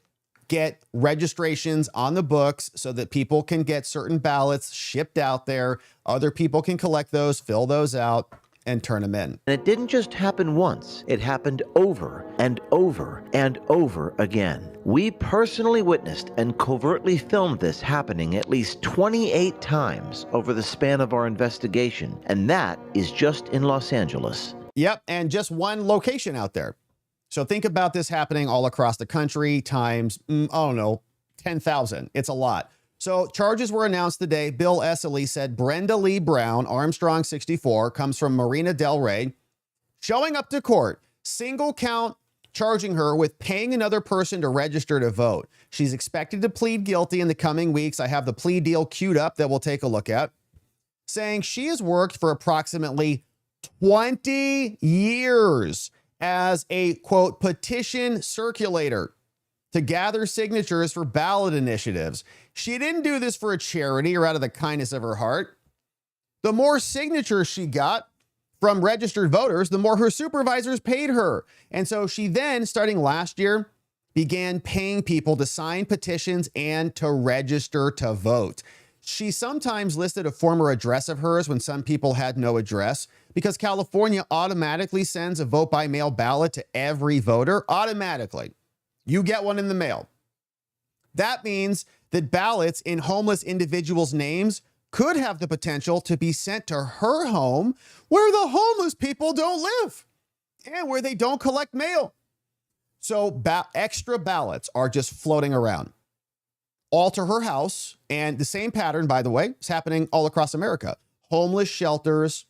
get registrations on the books so that people can get certain ballots shipped out there. Other people can collect those, fill those out, and turn them in. And it didn't just happen once. It happened over and over and over again. We personally witnessed and covertly filmed this happening at least 28 times over the span of our investigation, and that is just in Los Angeles. Yep, and just one location out there. So think about this happening all across the country times, 10,000. It's a lot. So charges were announced today. Bill Esseley said Brenda Lee Brown, Armstrong 64, comes from Marina Del Rey, showing up to court, single count, charging her with paying another person to register to vote. She's expected to plead guilty in the coming weeks. I have the plea deal queued up that we'll take a look at, saying she has worked for approximately 20 years as a, quote, petition circulator to gather signatures for ballot initiatives. She didn't do this for a charity or out of the kindness of her heart. The more signatures she got from registered voters, the more her supervisors paid her. And so she then, starting last year, began paying people to sign petitions and to register to vote. She sometimes listed a former address of hers when some people had no address, because California automatically sends a vote by mail ballot to every voter. Automatically. You get one in the mail. That means that ballots in homeless individuals' names could have the potential to be sent to her home where the homeless people don't live and where they don't collect mail. So extra ballots are just floating around, all to her house. And the same pattern, by the way, is happening all across America. Homeless shelters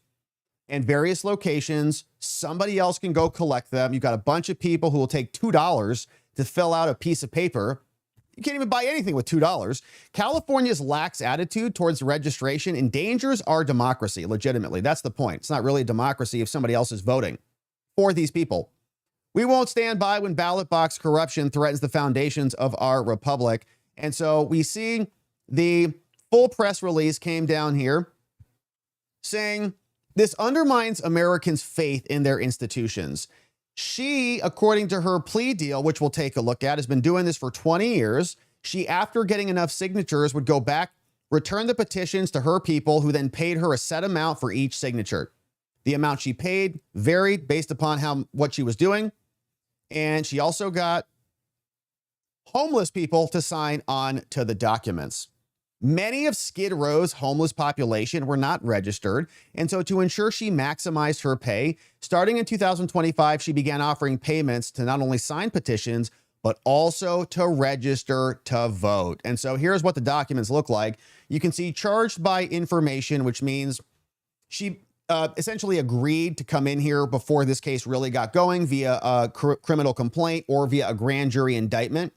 and various locations. Somebody else can go collect them. You've got a bunch of people who will take $2 to fill out a piece of paper. You can't even buy anything with $2. California's lax attitude towards registration endangers our democracy, legitimately. That's the point. It's not really a democracy if somebody else is voting for these people. We won't stand by when ballot box corruption threatens the foundations of our republic. And so we see the full press release came down here saying this undermines Americans' faith in their institutions. She, according to her plea deal, which we'll take a look at, has been doing this for 20 years. She, after getting enough signatures, would go back, return the petitions to her people, who then paid her a set amount for each signature. The amount she paid varied based upon what she was doing. And she also got homeless people to sign on to the documents. Many of Skid Row's homeless population were not registered, and so to ensure she maximized her pay, starting in 2025, she began offering payments to not only sign petitions, but also to register to vote. And so here's what the documents look like. You can see charged by information, which means she essentially agreed to come in here before this case really got going via a criminal complaint or via a grand jury indictment.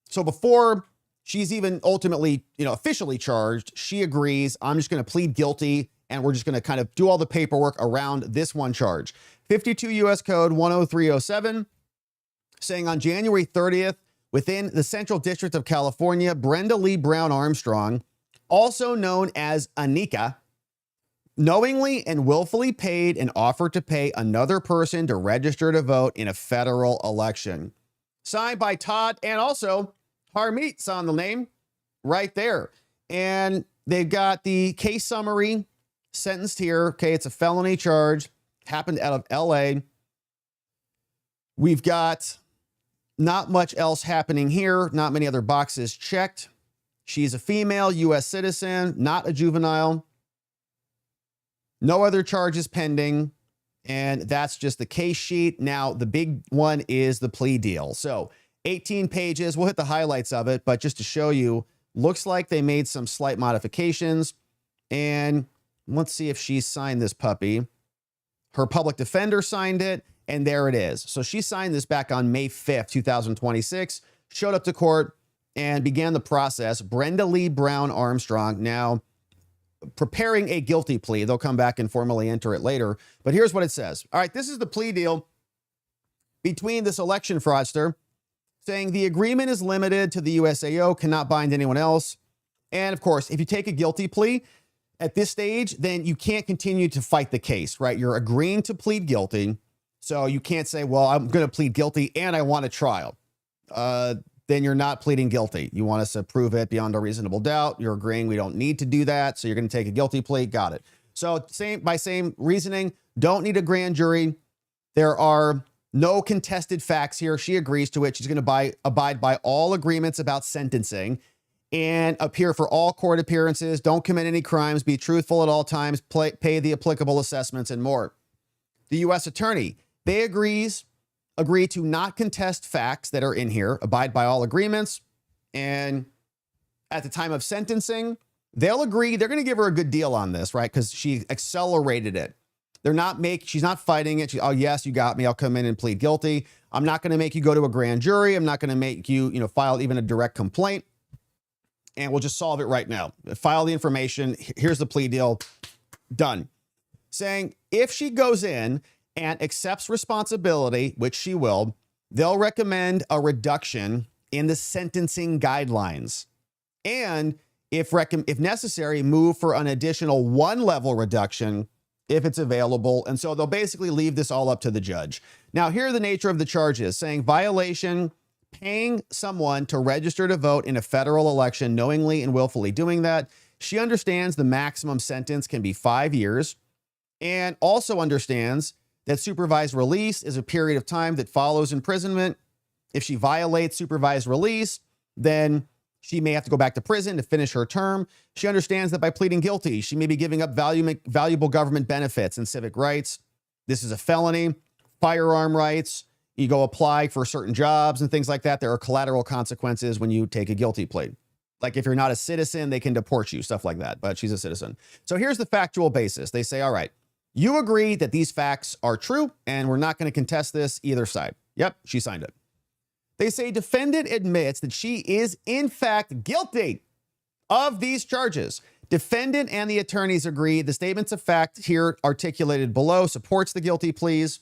So before she's even ultimately, officially charged, she agrees, I'm just going to plead guilty, and we're just going to kind of do all the paperwork around this one charge. 52 U.S. Code 10307, saying on January 30th, within the Central District of California, Brenda Lee Brown Armstrong, also known as Anika, knowingly and willfully paid and offered to pay another person to register to vote in a federal election. Signed by Todd, and also Harmeet's on the name right there. And they've got the case summary sentenced here. Okay, it's a felony charge, happened out of LA. We've got not much else happening here, not many other boxes checked. She's a female U.S. citizen, not a juvenile. No other charges pending. And that's just the case sheet. Now, the big one is the plea deal. So 18 pages. We'll hit the highlights of it, but just to show you, looks like they made some slight modifications. And let's see if she signed this puppy. Her public defender signed it, and there it is. So she signed this back on May 5th, 2026, showed up to court and began the process. Brenda Lee Brown Armstrong now preparing a guilty plea. They'll come back and formally enter it later. But here's what it says. All right, this is the plea deal between this election fraudster, saying the agreement is limited to the USAO, cannot bind anyone else. And of course, if you take a guilty plea at this stage, then you can't continue to fight the case, right? You're agreeing to plead guilty. So you can't say, well, I'm going to plead guilty and I want a trial. Then you're not pleading guilty. You want us to prove it beyond a reasonable doubt. You're agreeing we don't need to do that. So you're going to take a guilty plea. Got it. So same reasoning, don't need a grand jury. There are no contested facts here. She agrees to it. She's going to abide by all agreements about sentencing and appear for all court appearances. Don't commit any crimes. Be truthful at all times. Pay the applicable assessments and more. The U.S. attorney, they agree to not contest facts that are in here, abide by all agreements. And at the time of sentencing, they'll agree. They're going to give her a good deal on this, right? Because she accelerated it. She's not fighting it. Oh, yes, you got me. I'll come in and plead guilty. I'm not going to make you go to a grand jury. I'm not going to make you, file even a direct complaint. And we'll just solve it right now. File the information. Here's the plea deal. Done. Saying if she goes in and accepts responsibility, which she will, they'll recommend a reduction in the sentencing guidelines. And if necessary, move for an additional 1-level reduction if it's available. And so they'll basically leave this all up to the judge. Now, here are the nature of the charges, saying violation, paying someone to register to vote in a federal election, knowingly and willfully doing that. She understands the maximum sentence can be 5 years and also understands that supervised release is a period of time that follows imprisonment. If she violates supervised release, then she may have to go back to prison to finish her term. She understands that by pleading guilty, she may be giving up valuable government benefits and civic rights. This is a felony. Firearm rights, you go apply for certain jobs and things like that. There are collateral consequences when you take a guilty plea. Like if you're not a citizen, they can deport you, stuff like that. But she's a citizen. So here's the factual basis. They say, all right, you agree that these facts are true and we're not going to contest this either side. Yep, she signed it. They say defendant admits that she is in fact guilty of these charges. Defendant and the attorneys agree. The statements of fact here articulated below supports the guilty pleas.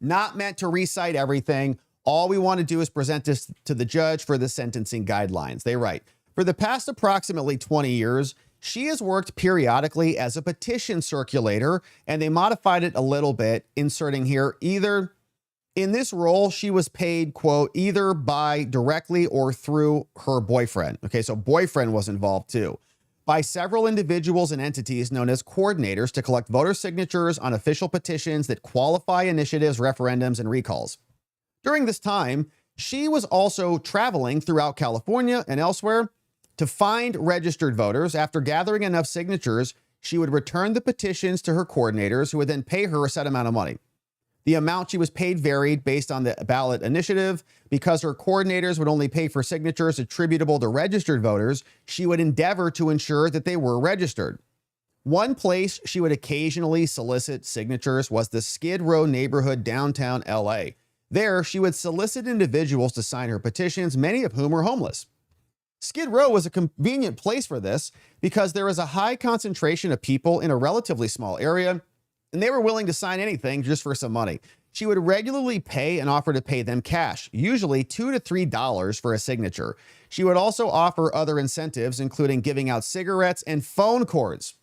Not meant to recite everything. All we want to do is present this to the judge for the sentencing guidelines. They write, for the past approximately 20 years, she has worked periodically as a petition circulator, and they modified it a little bit, inserting here either in this role, she was paid, quote, either by directly or through her boyfriend. Okay, so boyfriend was involved too. By several individuals and entities known as coordinators to collect voter signatures on official petitions that qualify initiatives, referendums, and recalls. During this time, she was also traveling throughout California and elsewhere to find registered voters. After gathering enough signatures, she would return the petitions to her coordinators, who would then pay her a set amount of money. The amount she was paid varied based on the ballot initiative. Because her coordinators would only pay for signatures attributable to registered voters, she would endeavor to ensure that they were registered. One place she would occasionally solicit signatures was the Skid Row neighborhood downtown LA. There, she would solicit individuals to sign her petitions, many of whom were homeless. Skid Row was a convenient place for this because there is a high concentration of people in a relatively small area, and they were willing to sign anything just for some money. She would regularly pay and offer to pay them cash, usually $2 to $3 for a signature. She would also offer other incentives, including giving out cigarettes and phone cords.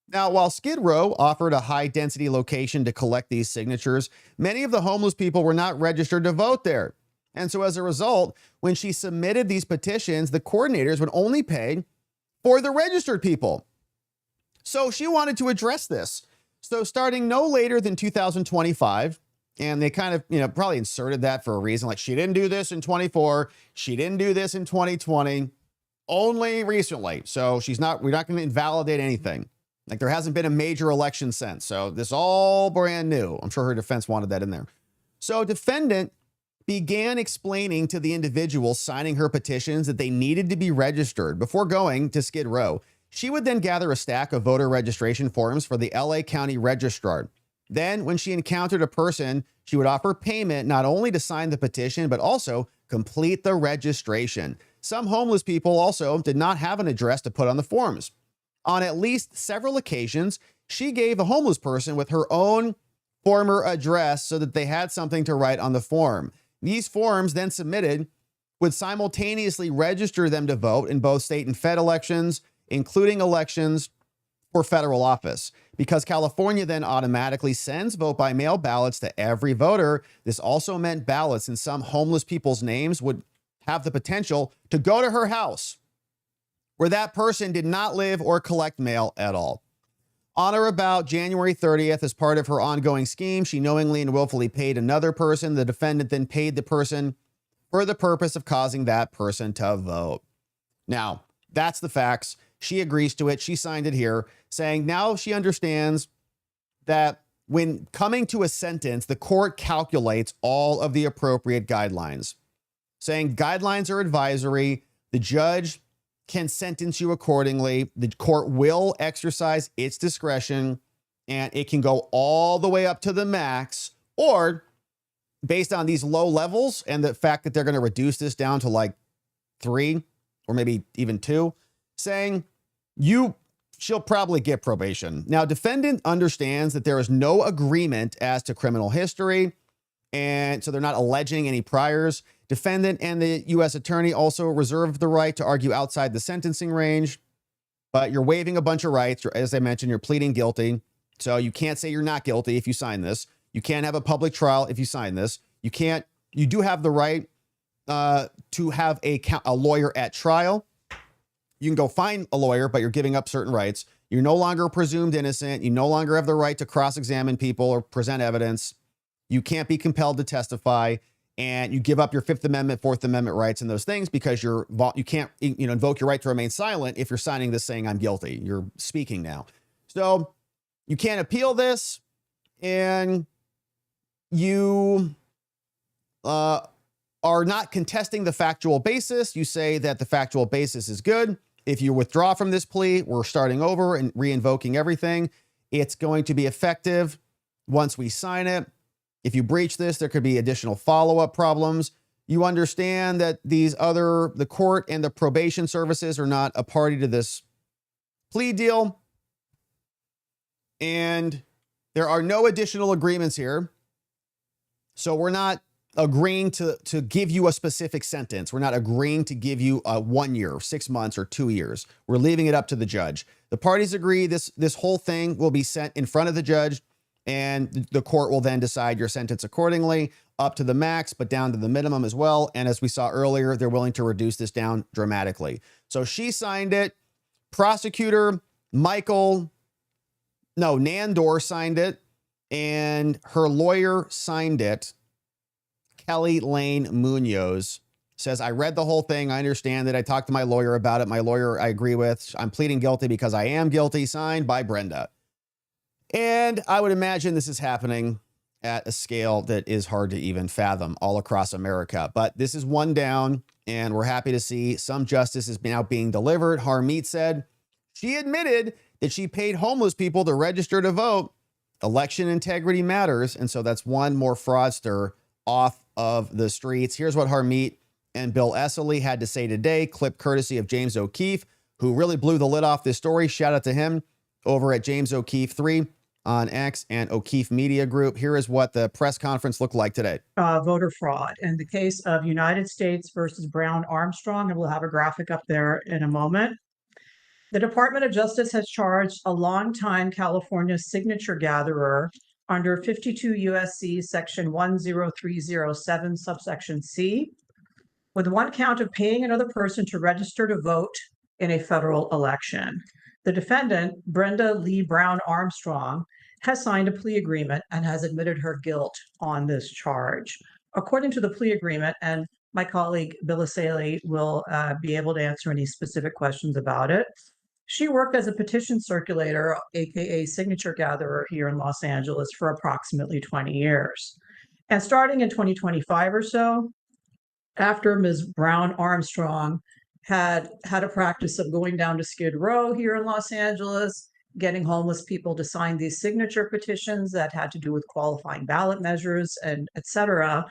Now, while Skid Row offered a high-density location to collect these signatures, many of the homeless people were not registered to vote there. And so as a result, when she submitted these petitions, the coordinators would only pay for the registered people. So she wanted to address this. So starting no later than 2025, and they kind of, probably inserted that for a reason, like she didn't do this in 24, she didn't do this in 2020, only recently. So we're not going to invalidate anything. Like there hasn't been a major election since. So this all brand new. I'm sure her defense wanted that in there. So defendant began explaining to the individuals signing her petitions that they needed to be registered before going to Skid Row. She would then gather a stack of voter registration forms for the LA County Registrar. Then when she encountered a person, she would offer payment not only to sign the petition, but also complete the registration. Some homeless people also did not have an address to put on the forms. On at least several occasions, she gave a homeless person with her own former address so that they had something to write on the form. These forms then submitted would simultaneously register them to vote in both state and fed elections, including elections for federal office. Because California then automatically sends vote by mail ballots to every voter, this also meant ballots in some homeless people's names would have the potential to go to her house where that person did not live or collect mail at all. On or about January 30th, as part of her ongoing scheme, she knowingly and willfully paid another person. The defendant then paid the person for the purpose of causing that person to vote. Now, that's the facts. She agrees to it. She signed it here, saying now she understands that when coming to a sentence, the court calculates all of the appropriate guidelines, saying guidelines are advisory. The judge can sentence you accordingly. The court will exercise its discretion, and it can go all the way up to the max, or based on these low levels and the fact that they're going to reduce this down to like 3 or maybe even 2, saying she'll probably get probation. Now, defendant understands that there is no agreement as to criminal history, and so they're not alleging any priors. Defendant and the U.S. attorney also reserve the right to argue outside the sentencing range, but you're waiving a bunch of rights. As I mentioned, you're pleading guilty. So you can't say you're not guilty if you sign this. You can't have a public trial if you sign this. You do have the right to have a lawyer at trial. You can go find a lawyer, but you're giving up certain rights. You're no longer presumed innocent. You no longer have the right to cross-examine people or present evidence. You can't be compelled to testify. And you give up your Fifth Amendment, Fourth Amendment rights and those things because you can't invoke your right to remain silent if you're signing this saying I'm guilty. You're speaking now. So you can't appeal this, and you are not contesting the factual basis. You say that the factual basis is good. If you withdraw from this plea, we're starting over and re-invoking everything. It's going to be effective once we sign it. If you breach this, there could be additional follow-up problems. You understand that the court and the probation services are not a party to this plea deal. And there are no additional agreements here. So we're not agreeing to give you a specific sentence. We're not agreeing to give you a 1 year, 6 months, or 2 years. We're leaving it up to the judge. The parties agree this whole thing will be sent in front of the judge, and the court will then decide your sentence accordingly, up to the max, but down to the minimum as well. And as we saw earlier, they're willing to reduce this down dramatically. So she signed it. Prosecutor Nandor signed it, and her lawyer signed it. Kelly Lane Munoz says, I read the whole thing. I understand it. I talked to my lawyer about it. My lawyer, I agree with. I'm pleading guilty because I am guilty. Signed by Brenda. And I would imagine this is happening at a scale that is hard to even fathom all across America. But this is one down, and we're happy to see some justice is now being delivered. Harmeet said she admitted that she paid homeless people to register to vote. Election integrity matters. And so that's one more fraudster off of the streets. Here's what Harmeet and Bill Esseley had to say today, clip courtesy of James O'Keefe, who really blew the lid off this story. Shout out to him over at James O'Keefe 3 on X and O'Keefe Media Group. Here is what the press conference looked like today. Voter fraud in the case of United States versus Brown Armstrong, and we'll have a graphic up there in a moment. The Department of Justice has charged a longtime California signature gatherer under 52 USC section 10307 subsection C with one count of paying another person to register to vote in a federal election. The defendant, Brenda Lee Brown Armstrong, has signed a plea agreement and has admitted her guilt on this charge. According to the plea agreement, and my colleague Bilasali will be able to answer any specific questions about it, she worked as a petition circulator, aka signature gatherer here in Los Angeles for approximately 20 years. And starting in 2025 or so, after Ms. Brown Armstrong had a practice of going down to Skid Row here in Los Angeles, getting homeless people to sign these signature petitions that had to do with qualifying ballot measures and et cetera,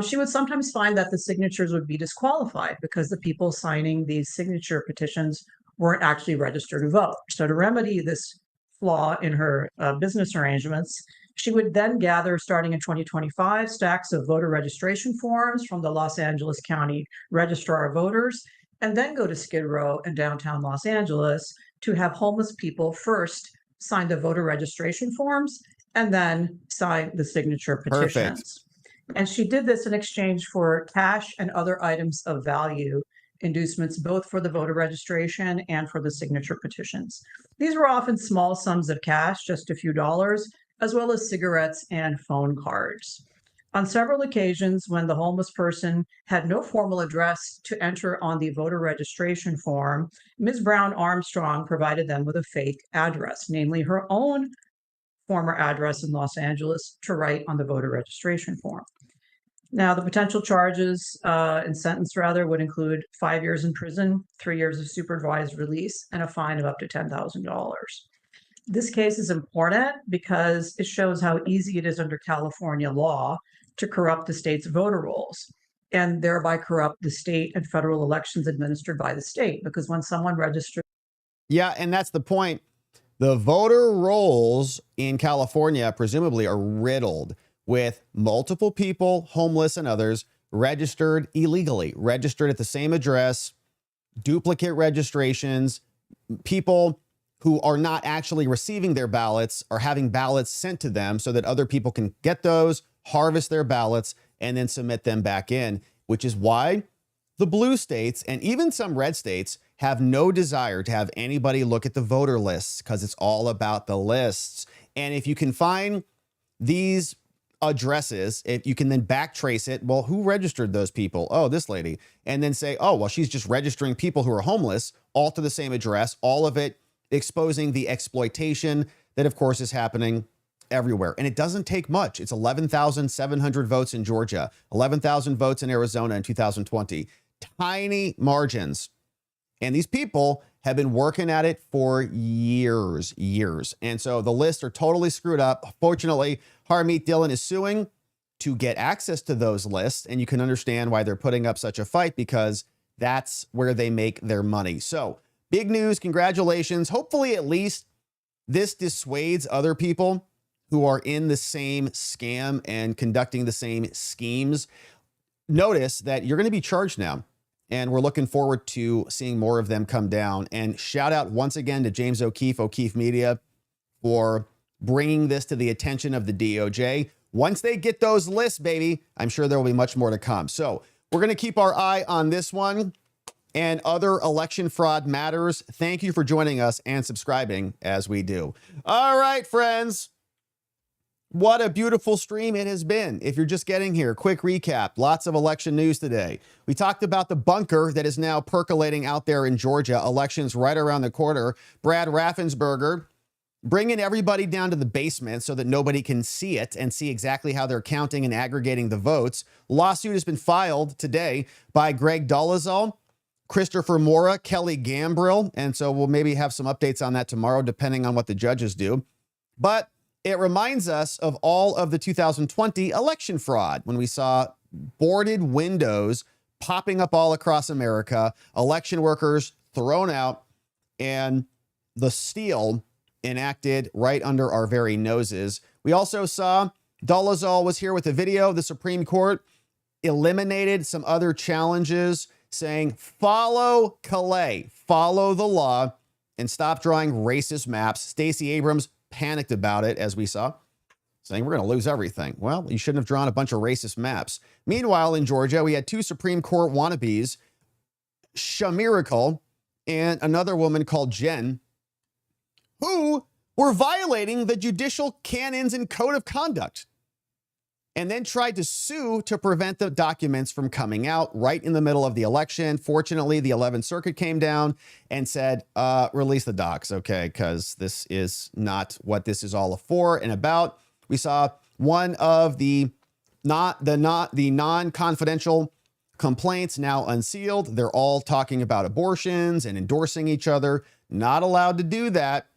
she would sometimes find that the signatures would be disqualified because the people signing these signature petitions weren't actually registered to vote. So to remedy this flaw in her business arrangements, she would then gather, starting in 2025, stacks of voter registration forms from the Los Angeles County Registrar of Voters, and then go to Skid Row in downtown Los Angeles to have homeless people first sign the voter registration forms and then sign the signature petitions. Perfect. And she did this in exchange for cash and other items of value, inducements both for the voter registration and for the signature petitions. These were often small sums of cash, just a few dollars, as well as cigarettes and phone cards. On several occasions, when the homeless person had no formal address to enter on the voter registration form, Ms. Brown Armstrong provided them with a fake address, namely her own former address in Los Angeles, to write on the voter registration form. Now, the potential charges and sentence would include 5 years in prison, 3 years of supervised release, and a fine of up to $10,000. This case is important because it shows how easy it is under California law to corrupt the state's voter rolls and thereby corrupt the state and federal elections administered by the state. Because when someone registers... Yeah, and that's the point. The voter rolls in California presumably are riddled with multiple people, homeless and others, registered illegally, registered at the same address, duplicate registrations, people who are not actually receiving their ballots are having ballots sent to them so that other people can get those, harvest their ballots, and then submit them back in, which is why the blue states and even some red states have no desire to have anybody look at the voter lists because it's all about the lists. And if you can find these addresses, if you can then backtrace it, well, who registered those people? Oh, this lady. And then say, oh, well, she's just registering people who are homeless, all to the same address, all of it exposing the exploitation that, of course, is happening everywhere. And it doesn't take much. It's 11,700 votes in Georgia, 11,000 votes in Arizona in 2020. Tiny margins. And these people have been working at it for years. And so the lists are totally screwed up. Fortunately, Harmeet Dillon is suing to get access to those lists. And you can understand why they're putting up such a fight, because that's where they make their money. So big news. Congratulations. Hopefully, at least this dissuades other people who are in the same scam and conducting the same schemes. Notice that you're going to be charged now. And we're looking forward to seeing more of them come down. And shout out once again to James O'Keefe Media, for bringing this to the attention of the DOJ. Once they get those lists, baby, I'm sure there will be much more to come. So we're going to keep our eye on this one and other election fraud matters. Thank you for joining us and subscribing as we do. All right, friends. What a beautiful stream it has been. If you're just getting here, quick recap. Lots of election news today. We talked about the bunker that is now percolating out there in Georgia. Elections right around the corner. Brad Raffensperger bringing everybody down to the basement so that nobody can see it and see exactly how they're counting and aggregating the votes. Lawsuit has been filed today by Greg Doleazol, Christopher Mora, Kelly Gambrill. And so we'll maybe have some updates on that tomorrow, depending on what the judges do. But it reminds us of all of the 2020 election fraud when we saw boarded windows popping up all across America, election workers thrown out, and the steal enacted right under our very noses. We also saw Doleazol was here with a video. The Supreme Court eliminated some other challenges, saying follow Calais, follow the law. and stop drawing racist maps. Stacey Abrams panicked about it, as we saw, saying we're going to lose everything. Well, you shouldn't have drawn a bunch of racist maps. Meanwhile, in Georgia, we had two Supreme Court wannabes, Shamiracle and another woman called Jen, who were violating the judicial canons and code of conduct, and then tried to sue to prevent the documents from coming out right in the middle of the election. Fortunately, the 11th Circuit came down and said, release the docs, okay, because this is not what this is all for and about. We saw one of the non-confidential complaints now unsealed. They're all talking about abortions and endorsing each other. Not allowed to do that.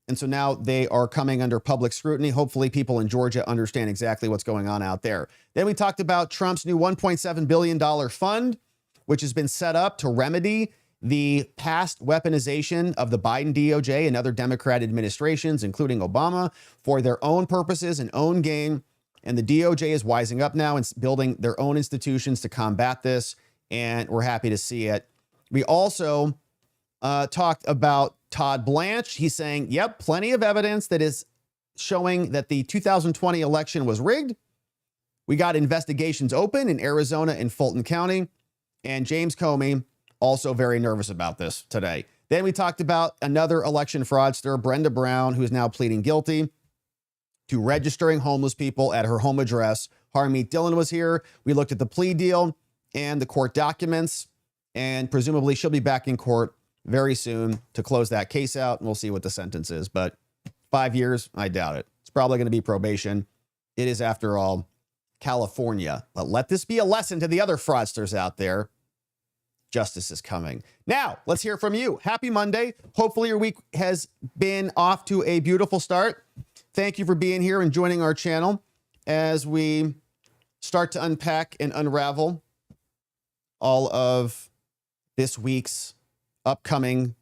And so now they are coming under public scrutiny. Hopefully people in Georgia understand exactly what's going on out there. Then we talked about Trump's new $1.7 billion fund, which has been set up to remedy the past weaponization of the Biden DOJ and other Democrat administrations, including Obama, for their own purposes and own gain. And the DOJ is wising up now and building their own institutions to combat this. And we're happy to see it. We also talked about Todd Blanch. He's saying, yep, plenty of evidence that is showing that the 2020 election was rigged. We got investigations open in Arizona and Fulton County. And James Comey also very nervous about this today. Then we talked about another election fraudster, Brenda Brown, who is now pleading guilty to registering homeless people at her home address. Harmeet Dillon was here. We looked at the plea deal and the court documents, and presumably she'll be back in court very soon to close that case out, and we'll see what the sentence is. But 5 years, I doubt it. It's probably going to be probation. It is, after all, California. But let this be a lesson to the other fraudsters out there. Justice is coming. Now, let's hear from you. Happy Monday. Hopefully your week has been off to a beautiful start. Thank you for being here and joining our channel as we start to unpack and unravel all of this week's upcoming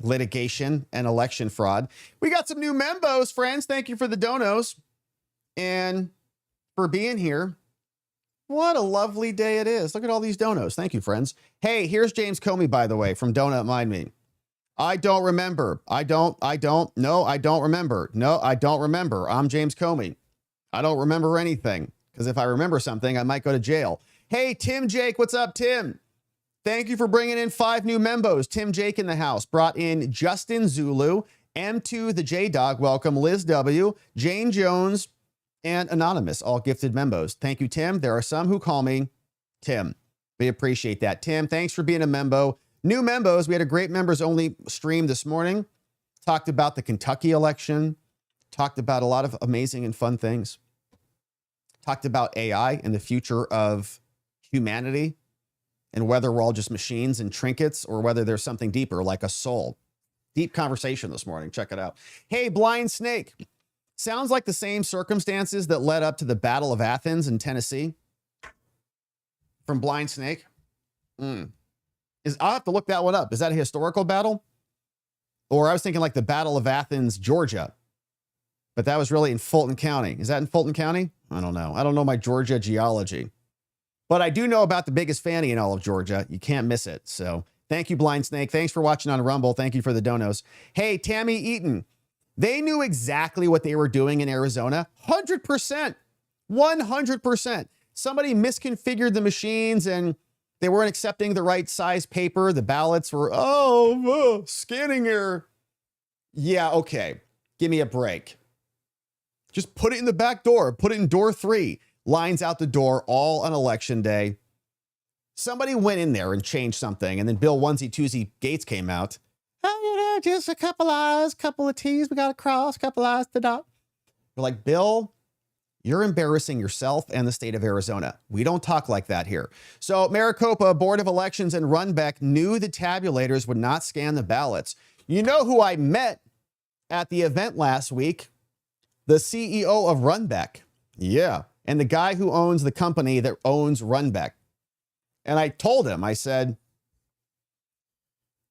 litigation and election fraud. We got some new membos, friends. Thank you for the donos and for being here. What a lovely day it is. Look at all these donos. Thank you, friends. Hey, here's James Comey, by the way, from Donut Mind Me. I don't remember. No, I don't remember. No, I don't remember. I'm James Comey. I don't remember anything, because if I remember something, I might go to jail. Hey, Tim Jake, what's up, Tim? Thank you for bringing in 5 new membos. Tim Jake in the house. Brought in Justin Zulu, M2 the J-Dog, welcome, Liz W, Jane Jones, and Anonymous, all gifted membos. Thank you, Tim. There are some who call me Tim. We appreciate that. Tim, thanks for being a membo. New membos, we had a great members-only stream this morning. Talked about the Kentucky election. Talked about a lot of amazing and fun things. Talked about AI and the future of humanity, and whether we're all just machines and trinkets or whether there's something deeper like a soul. Deep conversation this morning. Check it out. Hey, Blind Snake. Sounds like the same circumstances that led up to the Battle of Athens in Tennessee. From Blind Snake. I'll have to look that one up. Is that a historical battle? Or I was thinking like the Battle of Athens, Georgia. But that was really in Fulton County. Is that in Fulton County? I don't know. I don't know my Georgia geology. But I do know about the biggest fanny in all of Georgia. You can't miss it. So thank you, Blind Snake. Thanks for watching on Rumble. Thank you for the donos. Hey, Tammy Eaton. They knew exactly what they were doing in Arizona. 100%. 100%. Somebody misconfigured the machines and they weren't accepting the right size paper. The ballots were, scanning error. Yeah, okay. Give me a break. Just put it in the back door. Put it in door 3. Lines out the door all on election day. Somebody went in there and changed something, and then Bill Onesie Twosie Gates came out. Oh, just a couple I's, couple of T's, we got to cross, couple I's to dot. We're like, Bill, you're embarrassing yourself and the state of Arizona. We don't talk like that here. So Maricopa Board of Elections and Runbeck knew the tabulators would not scan the ballots. You know who I met at the event last week? The CEO of Runbeck. Yeah. And the guy who owns the company that owns Runbeck. And I told him, I said,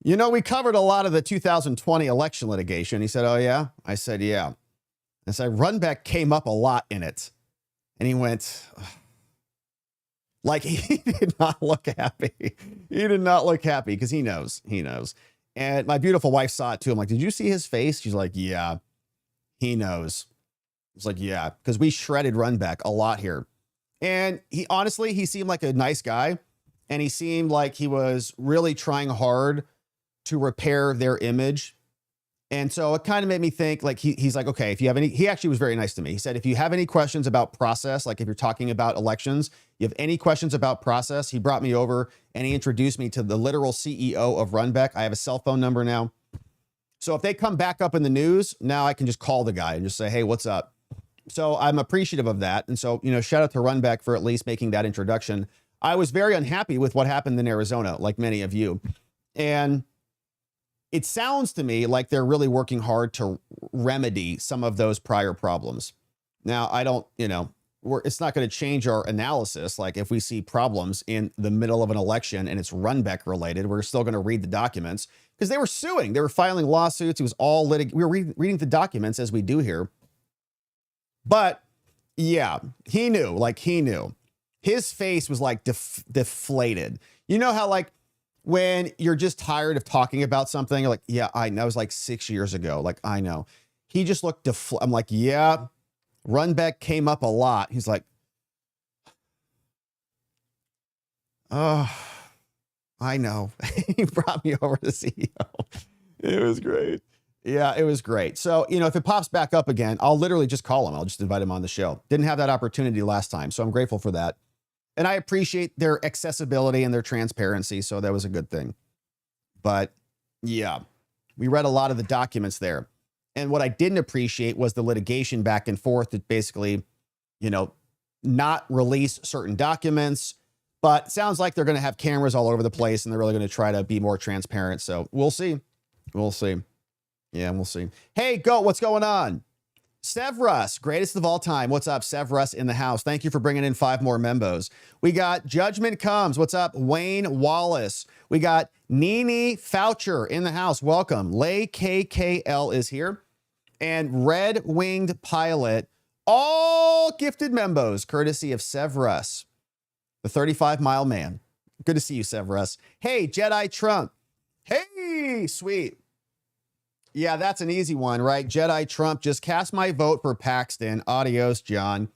you know, we covered a lot of the 2020 election litigation. He said, oh, yeah? I said, yeah. I said, Runbeck came up a lot in it. And he went, ugh. Like, he did not look happy. He did not look happy because he knows. And my beautiful wife saw it too. I'm like, did you see his face? She's like, yeah, he knows. It's like, yeah, because we shredded Runback a lot here. And he honestly, he seemed like a nice guy. And he seemed like he was really trying hard to repair their image. And so it kind of made me think, like, he's like, okay, if you have any, he actually was very nice to me. He said, if you have any questions about process, like if you're talking about elections, you have any questions about process, he brought me over and he introduced me to the literal CEO of Runback. I have a cell phone number now. So if they come back up in the news, now I can just call the guy and just say, hey, what's up? So I'm appreciative of that. And so, you know, shout out to Runback for at least making that introduction. I was very unhappy with what happened in Arizona, like many of you. And it sounds to me like they're really working hard to remedy some of those prior problems. Now, I don't, you know, it's not going to change our analysis. Like if we see problems in the middle of an election and it's Runback related, we're still going to read the documents because they were suing. They were filing lawsuits. It was all we were reading the documents as we do here. But yeah, he knew, like he knew. His face was like deflated. You know how like when you're just tired of talking about something, you're like, yeah, I know. It was like 6 years ago. Like, I know. He just looked I'm like, yeah, Runback came up a lot. He's like, oh, I know. He brought me over to CEO. It was great. Yeah, it was great. So, you know, if it pops back up again, I'll literally just call him. I'll just invite him on the show. Didn't have that opportunity last time. So I'm grateful for that. And I appreciate their accessibility and their transparency. So that was a good thing. But yeah, we read a lot of the documents there. And what I didn't appreciate was the litigation back and forth that basically, you know, not release certain documents. But it sounds like they're going to have cameras all over the place and they're really going to try to be more transparent. So we'll see. We'll see. Yeah, we'll see. Hey, Goat, what's going on? Severus, greatest of all time. What's up, Severus in the house? Thank you for bringing in 5 more membos. We got Judgment Comes. What's up, Wayne Wallace? We got Nini Foucher in the house. Welcome. Lay KKL is here. And Red Winged Pilot, all gifted membos, courtesy of Severus, the 35-mile man. Good to see you, Severus. Hey, Jedi Trump. Hey, sweet. Yeah, that's an easy one, right? Jedi Trump, just cast my vote for Paxton. Adios, John.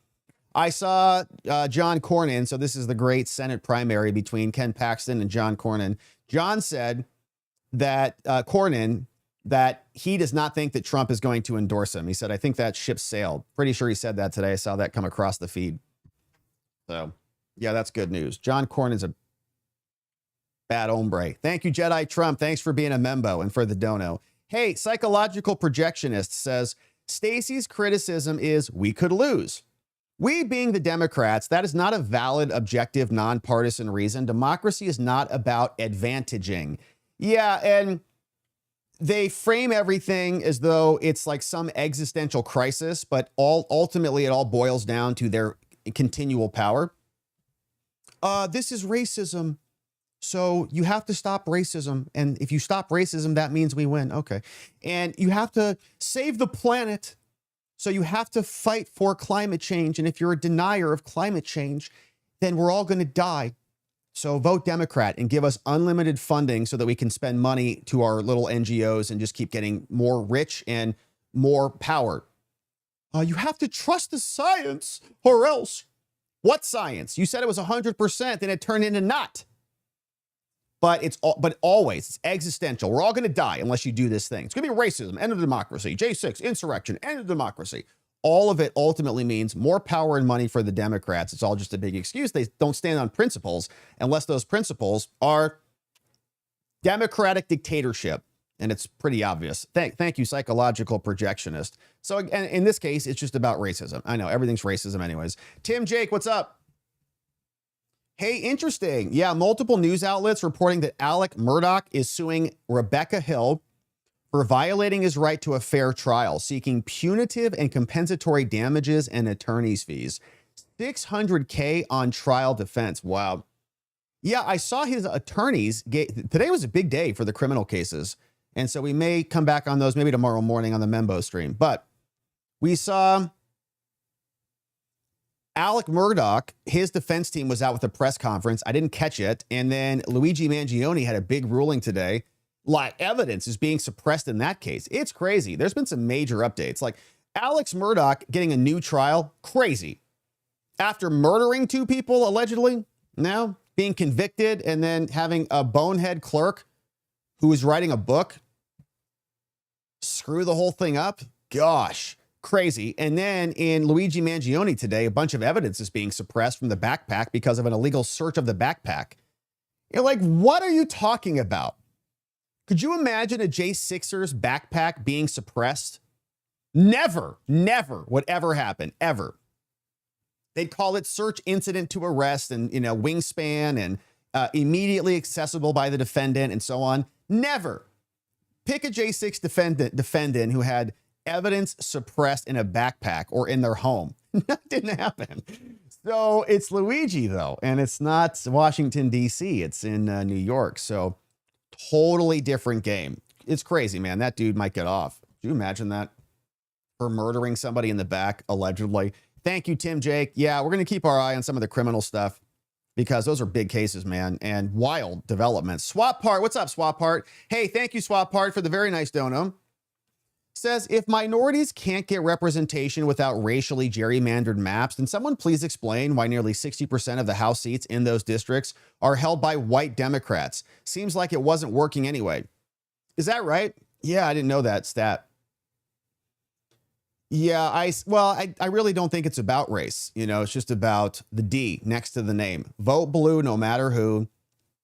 I saw John Cornyn. So this is the great Senate primary between Ken Paxton and John Cornyn. John said that Cornyn, that he does not think that Trump is going to endorse him. He said, I think that ship sailed. Pretty sure he said that today. I saw that come across the feed. So yeah, that's good news. John Cornyn's a bad hombre. Thank you, Jedi Trump. Thanks for being a membo and for the dono. Hey, Psychological Projectionist says, Stacy's criticism is we could lose. We being the Democrats, that is not a valid, objective, nonpartisan reason. Democracy is not about advantaging. Yeah, and they frame everything as though it's like some existential crisis, but ultimately it all boils down to their continual power. This is racism. So you have to stop racism. And if you stop racism, that means we win. Okay. And you have to save the planet. So you have to fight for climate change. And if you're a denier of climate change, then we're all going to die. So vote Democrat and give us unlimited funding so that we can spend money to our little NGOs and just keep getting more rich and more power. You have to trust the science or else. What science? You said it was 100%, then it turned into not. But always, it's existential. We're all going to die unless you do this thing. It's going to be racism, end of democracy, J6, insurrection, end of democracy. All of it ultimately means more power and money for the Democrats. It's all just a big excuse. They don't stand on principles unless those principles are democratic dictatorship. And it's pretty obvious. Thank you, Psychological Projectionist. So again, in this case, it's just about racism. I know everything's racism anyways. Tim Jake, what's up? Hey, interesting. Yeah, multiple news outlets reporting that Alec Murdoch is suing Rebecca Hill for violating his right to a fair trial, seeking punitive and compensatory damages and attorney's fees. $600K on trial defense. Wow. Yeah, I saw his attorneys. Today was a big day for the criminal cases. And so we may come back on those maybe tomorrow morning on the Membo stream. But we saw Alec Murdoch, his defense team was out with a press conference. I didn't catch it. And then Luigi Mangione had a big ruling today. evidence is being suppressed in that case. It's crazy. There's been some major updates, like Alex Murdaugh getting a new trial. Crazy. After murdering 2 people, allegedly, now being convicted and then having a bonehead clerk who was writing a book screw the whole thing up. Gosh, crazy. And then in Luigi Mangione today, a bunch of evidence is being suppressed from the backpack because of an illegal search of the backpack. You're like, what are you talking about? Could you imagine a J6er's backpack being suppressed? Never would ever happen, ever. They'd call it search incident to arrest and, wingspan and immediately accessible by the defendant and so on. Never. Pick a J6 defendant who had evidence suppressed in a backpack or in their home. That didn't happen. So it's Luigi, though, and it's not Washington, D.C. It's in New York. So totally different game. It's crazy, man. That dude might get off. Do you imagine that? For murdering somebody in the back, allegedly. Thank you, Tim Jake. Yeah, we're going to keep our eye on some of the criminal stuff because those are big cases, man, and wild developments. Swap Part, what's up, Swap Part? Hey, thank you, Swap Part, for the very nice dono. Says, if minorities can't get representation without racially gerrymandered maps, then someone please explain why nearly 60% of the House seats in those districts are held by white Democrats. Seems like it wasn't working anyway. Is that right? Yeah, I didn't know that stat. Yeah, I really don't think it's about race. It's just about the D next to the name. Vote blue no matter who.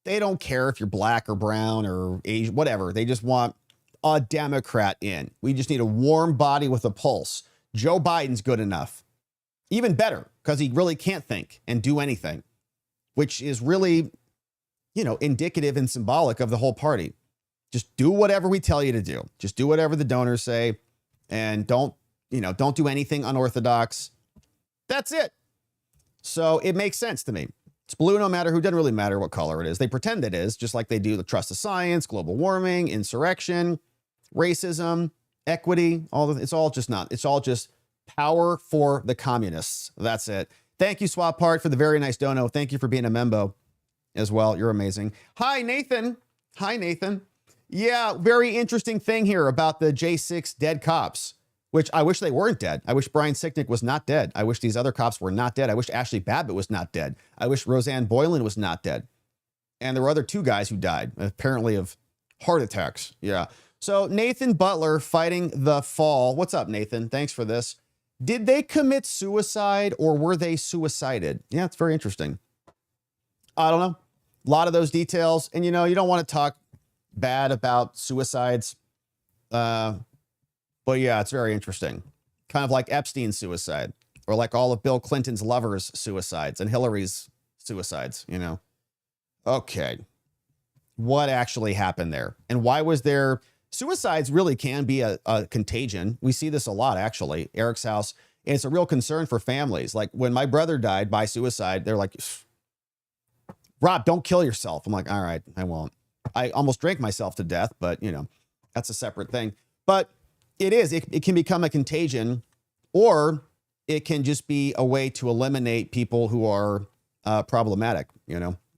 They don't care if you're black or brown or Asian, whatever. They just want a Democrat in. We just need a warm body with a pulse. Joe Biden's good enough. Even better, because he really can't think and do anything, which is really, indicative and symbolic of the whole party. Just do whatever we tell you to do. Just do whatever the donors say and don't do anything unorthodox. That's it. So it makes sense to me. It's blue no matter who. Doesn't really matter what color it is. They pretend it is, just like they do the trust of science, global warming, insurrection, racism, equity. It's all just power for the communists. That's it. Thank you, Swap Part, for the very nice dono. Thank you for being a membo as well. You're amazing. Hi, Nathan. Yeah, very interesting thing here about the J6 dead cops, which I wish they weren't dead. I wish Brian Sicknick was not dead. I wish these other cops were not dead. I wish Ashley Babbitt was not dead. I wish Roseanne Boylan was not dead. And there were other 2 guys who died, apparently of heart attacks. Yeah. So Nathan Butler fighting the fall. What's up, Nathan? Thanks for this. Did they commit suicide or were they suicided? Yeah, it's very interesting. I don't know. A lot of those details. And, you don't want to talk bad about suicides. But yeah, it's very interesting. Kind of like Epstein's suicide or like all of Bill Clinton's lovers' suicides and Hillary's suicides, Okay. What actually happened there? And why was there suicides really can be a contagion. We see this a lot, actually. Eric's house. And it's a real concern for families. Like when my brother died by suicide, they're like, Rob, don't kill yourself. I'm like, all right, I won't. I almost drank myself to death, but that's a separate thing. But it can become a contagion, or it can just be a way to eliminate people who are problematic,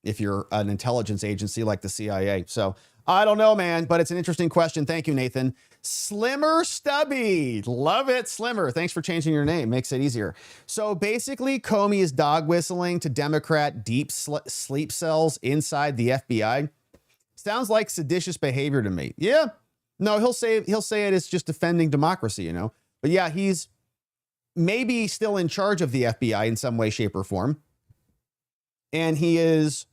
if you're an intelligence agency like the CIA. So I don't know, man, but it's an interesting question. Thank you, Nathan. Slimmer Stubby. Love it, Slimmer. Thanks for changing your name. Makes it easier. So basically, Comey is dog whistling to Democrat deep sleep cells inside the FBI. Sounds like seditious behavior to me. Yeah. No, he'll say it is just defending democracy, But yeah, he's maybe still in charge of the FBI in some way, shape, or form. And he is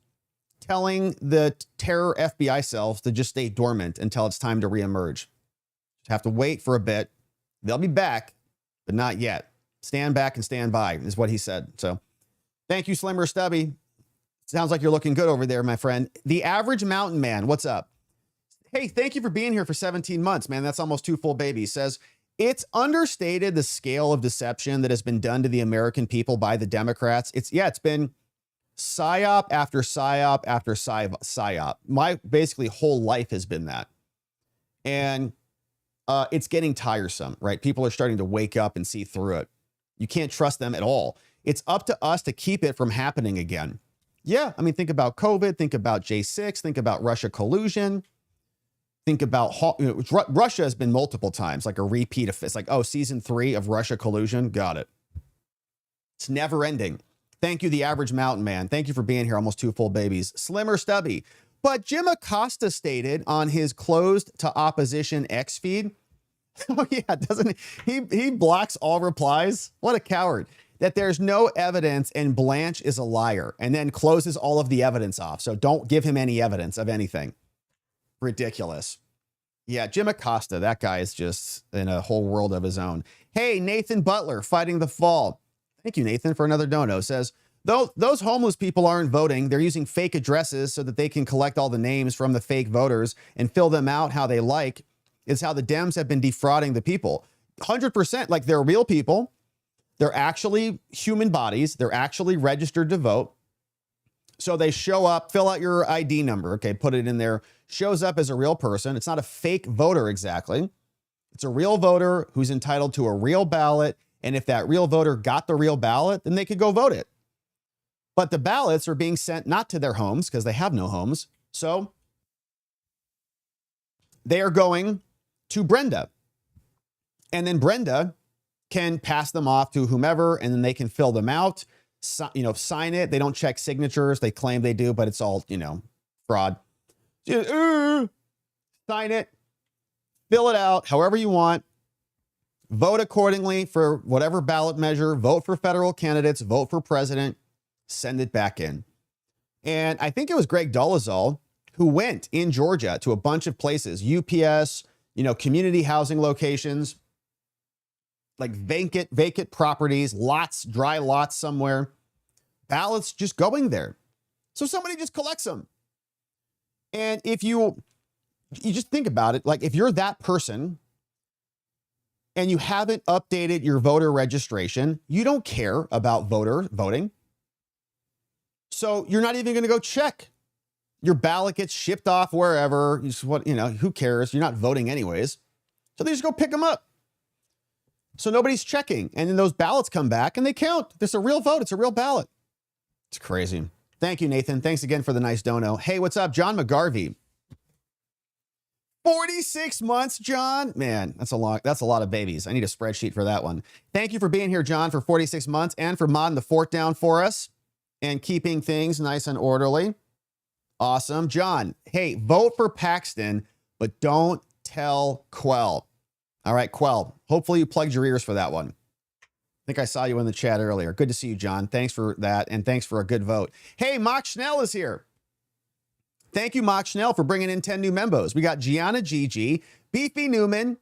telling the terror FBI cells to just stay dormant until it's time to reemerge. Have to wait for a bit. They'll be back, but not yet. Stand back and stand by is what he said. So thank you, Slimmer Stubby. Sounds like you're looking good over there, my friend. The Average Mountain Man, what's up? Hey, thank you for being here for 17 months, man. That's almost 2 full babies. Says, it's understated the scale of deception that has been done to the American people by the Democrats. It's been psyop after psyop after psyop. My basically whole life has been that. And it's getting tiresome, right? People are starting to wake up and see through it. You can't trust them at all. It's up to us to keep it from happening again. Yeah, I mean, think about COVID, think about J6, think about Russia collusion. think about, Russia has been multiple times, like a repeat of this, like, oh, season 3 of Russia collusion. Got it. It's never ending. Thank you, the average mountain man. Thank you for being here. Almost 2 full babies. Slimmer Stubby. But Jim Acosta stated on his closed to opposition X feed, oh yeah, doesn't he blocks all replies? What a coward. That there's no evidence and Blanch is a liar, and then closes all of the evidence off. So don't give him any evidence of anything. Ridiculous. Yeah, Jim Acosta, that guy is just in a whole world of his own. Hey, Nathan Butler, Fighting the Fall. Thank you, Nathan, for another dono. Says, though those homeless people aren't voting, they're using fake addresses so that they can collect all the names from the fake voters and fill them out how they like. Is how the Dems have been defrauding the people. 100%, like they're real people. They're actually human bodies. They're actually registered to vote. So they show up, fill out your ID number. Okay, put it in there. Shows up as a real person. It's not a fake voter exactly. It's a real voter who's entitled to a real ballot. And if that real voter got the real ballot, then they could go vote it. But the ballots are being sent not to their homes because they have no homes. So they are going to Brenda. And then Brenda can pass them off to whomever, and then they can fill them out, sign it. They don't check signatures. They claim they do, but it's all, fraud. Sign it, fill it out however you want, vote accordingly for whatever ballot measure, vote for federal candidates, vote for president, send it back in. And I think it was Greg Doleazol who went in Georgia to a bunch of places, UPS, community housing locations, like vacant properties, lots, dry lots somewhere, ballots just going there. So somebody just collects them. And if you just think about it, like if you're that person and you haven't updated your voter registration, you don't care about voting. So you're not even going to go check. Your ballot gets shipped off wherever. Who cares? You're not voting anyways. So they just go pick them up. So nobody's checking. And then those ballots come back and they count. It's a real vote. It's a real ballot. It's crazy. Thank you, Nathan. Thanks again for the nice dono. Hey, what's up? John McGarvey. 46 months, John. Man, that's a lot of babies. I need a spreadsheet for that one. Thank you for being here, John, for 46 months and for modding the fort down for us and keeping things nice and orderly. Awesome. John, hey, vote for Paxton, but don't tell Quell. All right, Quell. Hopefully you plugged your ears for that one. I think I saw you in the chat earlier. Good to see you, John. Thanks for that, and thanks for a good vote. Hey, Mock Schnell is here. Thank you, Mock Schnell, for bringing in 10 new members. We got Gianna Gigi, Beefy Newman,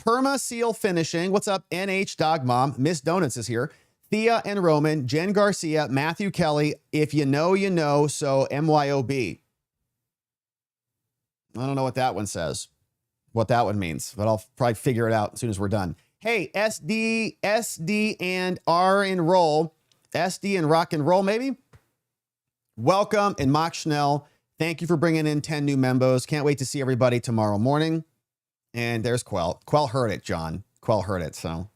Perma Seal Finishing. What's up, NH Dog Mom? Miss Donuts is here. Thea and Roman, Jen Garcia, Matthew Kelly. If you know, you know. So MYOB. I don't know what that one says, what that one means, but I'll probably figure it out as soon as we're done. Hey, SD and R and roll. SD and rock and roll, maybe? Welcome, and Mock Schnell. Thank you for bringing in 10 new members. Can't wait to see everybody tomorrow morning. And there's Quell. Quell heard it, John. Quell heard it, so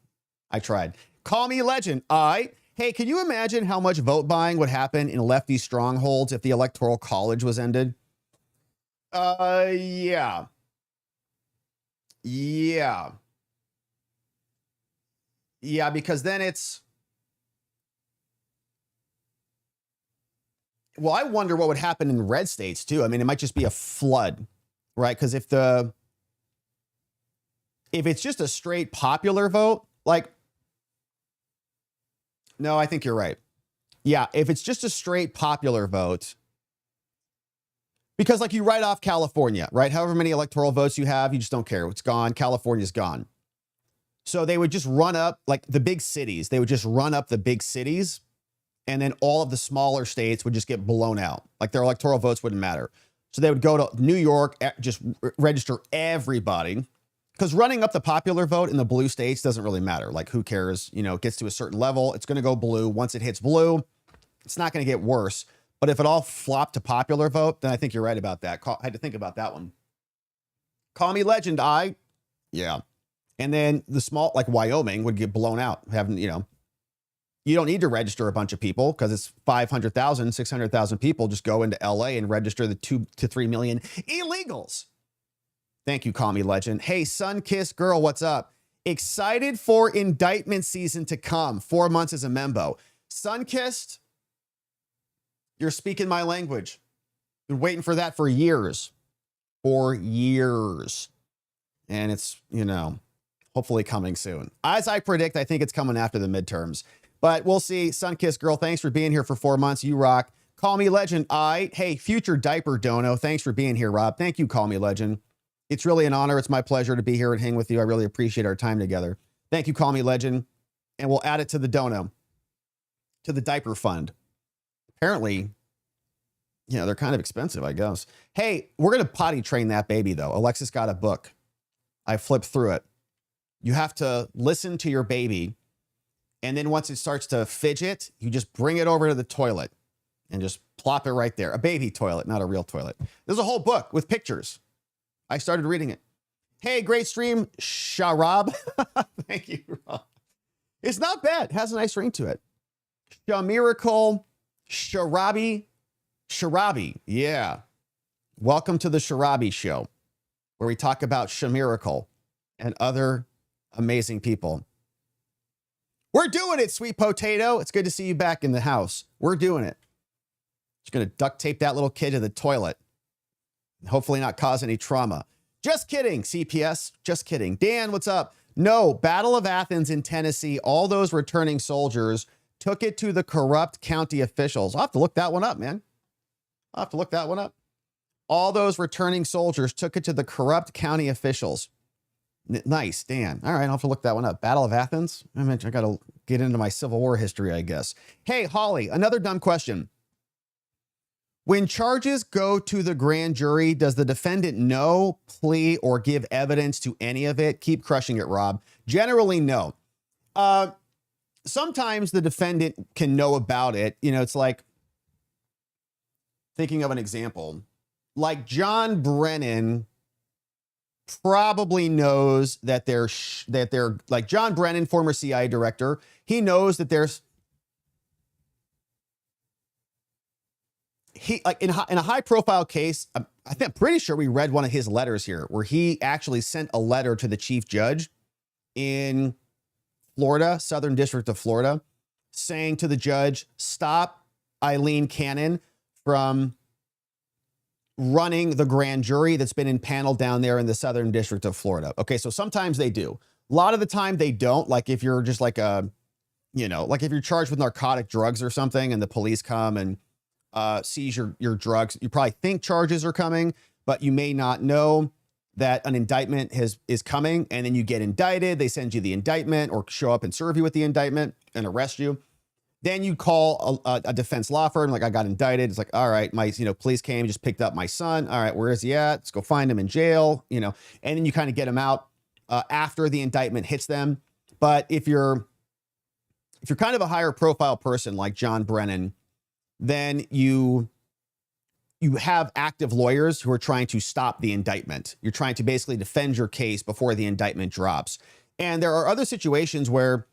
I tried. Call me legend. Hey, can you imagine how much vote buying would happen in lefty strongholds if the Electoral College was ended? Yeah. Yeah, because then it's... Well, I wonder what would happen in red states, too. I mean, it might just be a flood, right? Because if it's just a straight popular vote, like... No, I think you're right. Yeah, if it's just a straight popular vote... Because like you write off California, right? However many electoral votes you have, you just don't care. It's gone. California's gone. So they would just run up like the big cities. They would just run up the big cities and then all of the smaller states would just get blown out. Like their electoral votes wouldn't matter. So they would go to New York, just register everybody. Because running up the popular vote in the blue states doesn't really matter. Like who cares? It gets to a certain level. It's going to go blue. Once it hits blue, it's not going to get worse. But if it all flopped to popular vote, then I think you're right about that. I had to think about that one. Call me legend, yeah. And then the small, like Wyoming, would get blown out. You don't need to register a bunch of people because it's 500,000, 600,000 people just go into LA and register the 2 to 3 million illegals. Thank you, Call Me Legend. Hey, Sun-Kissed Girl, what's up? Excited for indictment season to come. 4 months as a membo. Sun-Kissed, you're speaking my language. Been waiting for that for years. For years. And it's, hopefully coming soon. As I predict, I think it's coming after the midterms. But we'll see. Sun-Kissed Girl, thanks for being here for 4 months. You rock. Call Me Legend. Hey, future diaper dono. Thanks for being here, Rob. Thank you, Call Me Legend. It's really an honor. It's my pleasure to be here and hang with you. I really appreciate our time together. Thank you, Call Me Legend. And we'll add it to the dono, to the diaper fund. Apparently, they're kind of expensive, I guess. Hey, we're going to potty train that baby, though. Alexis got a book. I flipped through it. You have to listen to your baby. And then once it starts to fidget, you just bring it over to the toilet and just plop it right there. A baby toilet, not a real toilet. There's a whole book with pictures. I started reading it. Hey, great stream, Sharab. Thank you, Rob. It's not bad. It has a nice ring to it. Shamiracle, Sharabi. Yeah. Welcome to the Sharabi Show, where we talk about Shamiracle and other amazing people. We're doing it, sweet potato. It's good to see you back in the house. We're doing it. Just going to duct tape that little kid to the toilet. Hopefully not cause any trauma. Just kidding, CPS. Just kidding. Dan, what's up? No, Battle of Athens in Tennessee, all those returning soldiers took it to the corrupt county officials. I'll have to look that one up, man. I'll have to look that one up. All those returning soldiers took it to the corrupt county officials. Nice, Dan. All right, I'll have to look that one up. Battle of Athens? I got to get into my Civil War history, I guess. Hey, Holly, another dumb question. When charges go to the grand jury, does the defendant know, plea, or give evidence to any of it? Keep crushing it, Rob. Generally, no. Sometimes the defendant can know about it. It's like, thinking of an example, like John Brennan probably knows that they're like John Brennan, former CIA director. He knows that there's, like in a high profile case, I'm pretty sure we read one of his letters here where he actually sent a letter to the chief judge in Florida, Southern District of Florida, saying to the judge, stop Eileen Cannon from running the grand jury that's been impaneled down there in the Southern District of Florida. Okay, so sometimes they do. A lot of the time they don't. Like if you're just like like if you're charged with narcotic drugs or something and the police come and seize your drugs, you probably think charges are coming, but you may not know that an indictment is coming, and then you get indicted. They send you the indictment or show up and serve you with the indictment and arrest you. Then you call a defense law firm, like I got indicted. It's like, all right, my police came, just picked up my son. All right, where is he at? Let's go find him in jail. And then you kind of get him out after the indictment hits them. But if you're kind of a higher profile person like John Brennan, then you have active lawyers who are trying to stop the indictment. You're trying to basically defend your case before the indictment drops. And there are other situations where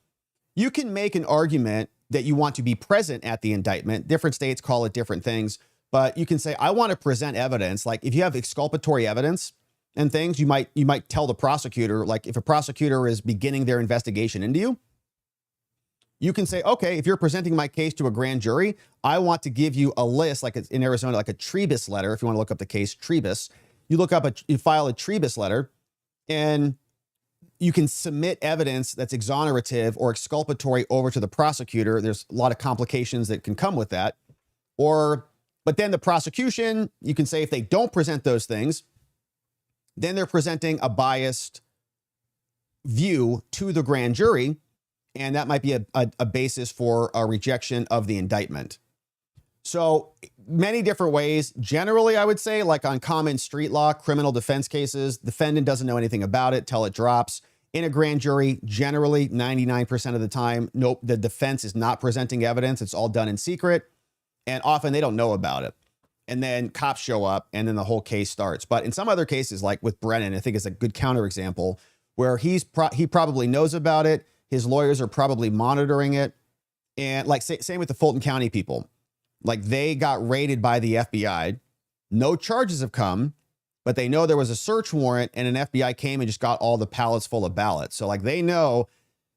you can make an argument that you want to be present at the indictment. Different states call it different things, but you can say, I want to present evidence. Like if you have exculpatory evidence and things, you might tell the prosecutor, like if a prosecutor is beginning their investigation into you, you can say, okay, if you're presenting my case to a grand jury, I want to give you a list, like in Arizona, like a Trebus letter. If you want to look up the case, Trebus, you file a Trebus letter, and you can submit evidence that's exonerative or exculpatory over to the prosecutor. There's a lot of complications that can come with that. But then the prosecution, you can say if they don't present those things, then they're presenting a biased view to the grand jury. And that might be a basis for a rejection of the indictment. So many different ways. Generally, I would say, like on common street law, criminal defense cases, defendant doesn't know anything about it till it drops. In a grand jury, generally 99% of the time, nope, the defense is not presenting evidence. It's all done in secret. And often they don't know about it. And then cops show up and then the whole case starts. But in some other cases, like with Brennan, I think it's a good counterexample where he probably knows about it. His lawyers are probably monitoring it. And like same with the Fulton County people. Like they got raided by the FBI. No charges have come, but they know there was a search warrant and an FBI came and just got all the pallets full of ballots. So like they know,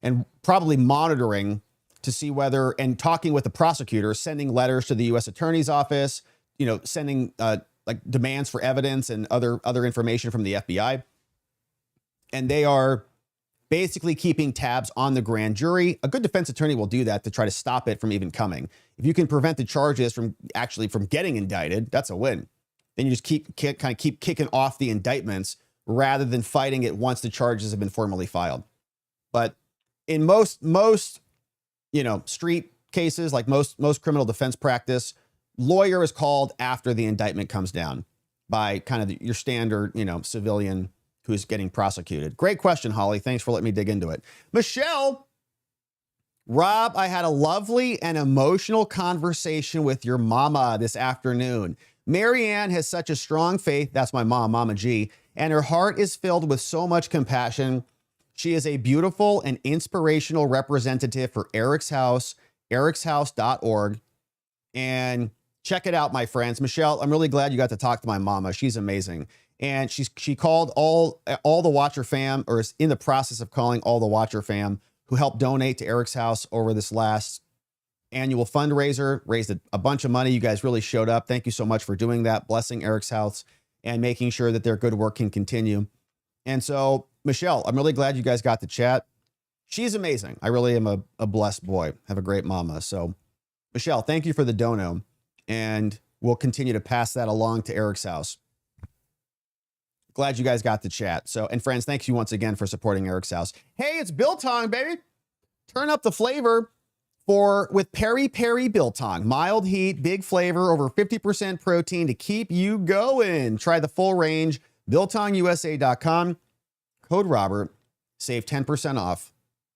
and probably monitoring to see whether, and talking with the prosecutor, sending letters to the U.S. Attorney's Office, you know, sending like demands for evidence and other information from the FBI. And they are basically keeping tabs on the grand jury. A good defense attorney will do that to try to stop it from even coming. If you can prevent the charges from getting indicted, that's a win. Then you just keep kicking off the indictments rather than fighting it once the charges have been formally filed. But in most you know, street cases, like most criminal defense practice, lawyer is called after the indictment comes down by kind of your standard, you know, civilian who's getting prosecuted. Great question, Holly. Thanks for letting me dig into it. Michelle, Rob, I had a lovely and emotional conversation with your mama this afternoon. Marianne has such a strong faith. That's my mom, Mama G. And her heart is filled with so much compassion. She is a beautiful and inspirational representative for Eric's House, ericshouse.org. And check it out, my friends. Michelle, I'm really glad you got to talk to my mama. She's amazing. And she called all the Watcher fam, or is in the process of calling all the Watcher fam who helped donate to Eric's House over this last annual fundraiser, raised a bunch of money. You guys really showed up. Thank you so much for doing that, blessing Eric's House and making sure that their good work can continue. And so, Michelle, I'm really glad you guys got to chat. She's amazing. I really am a blessed boy. Have a great mama. So, Michelle, thank you for the dono. And we'll continue to pass that along to Eric's House. Glad you guys got to chat. So, and friends, thank you once again for supporting Eric's House. Hey, it's Biltong, baby. Turn up the flavor with Peri Peri Biltong. Mild heat, big flavor, over 50% protein to keep you going. Try the full range, BiltongUSA.com. Code Robert, save 10% off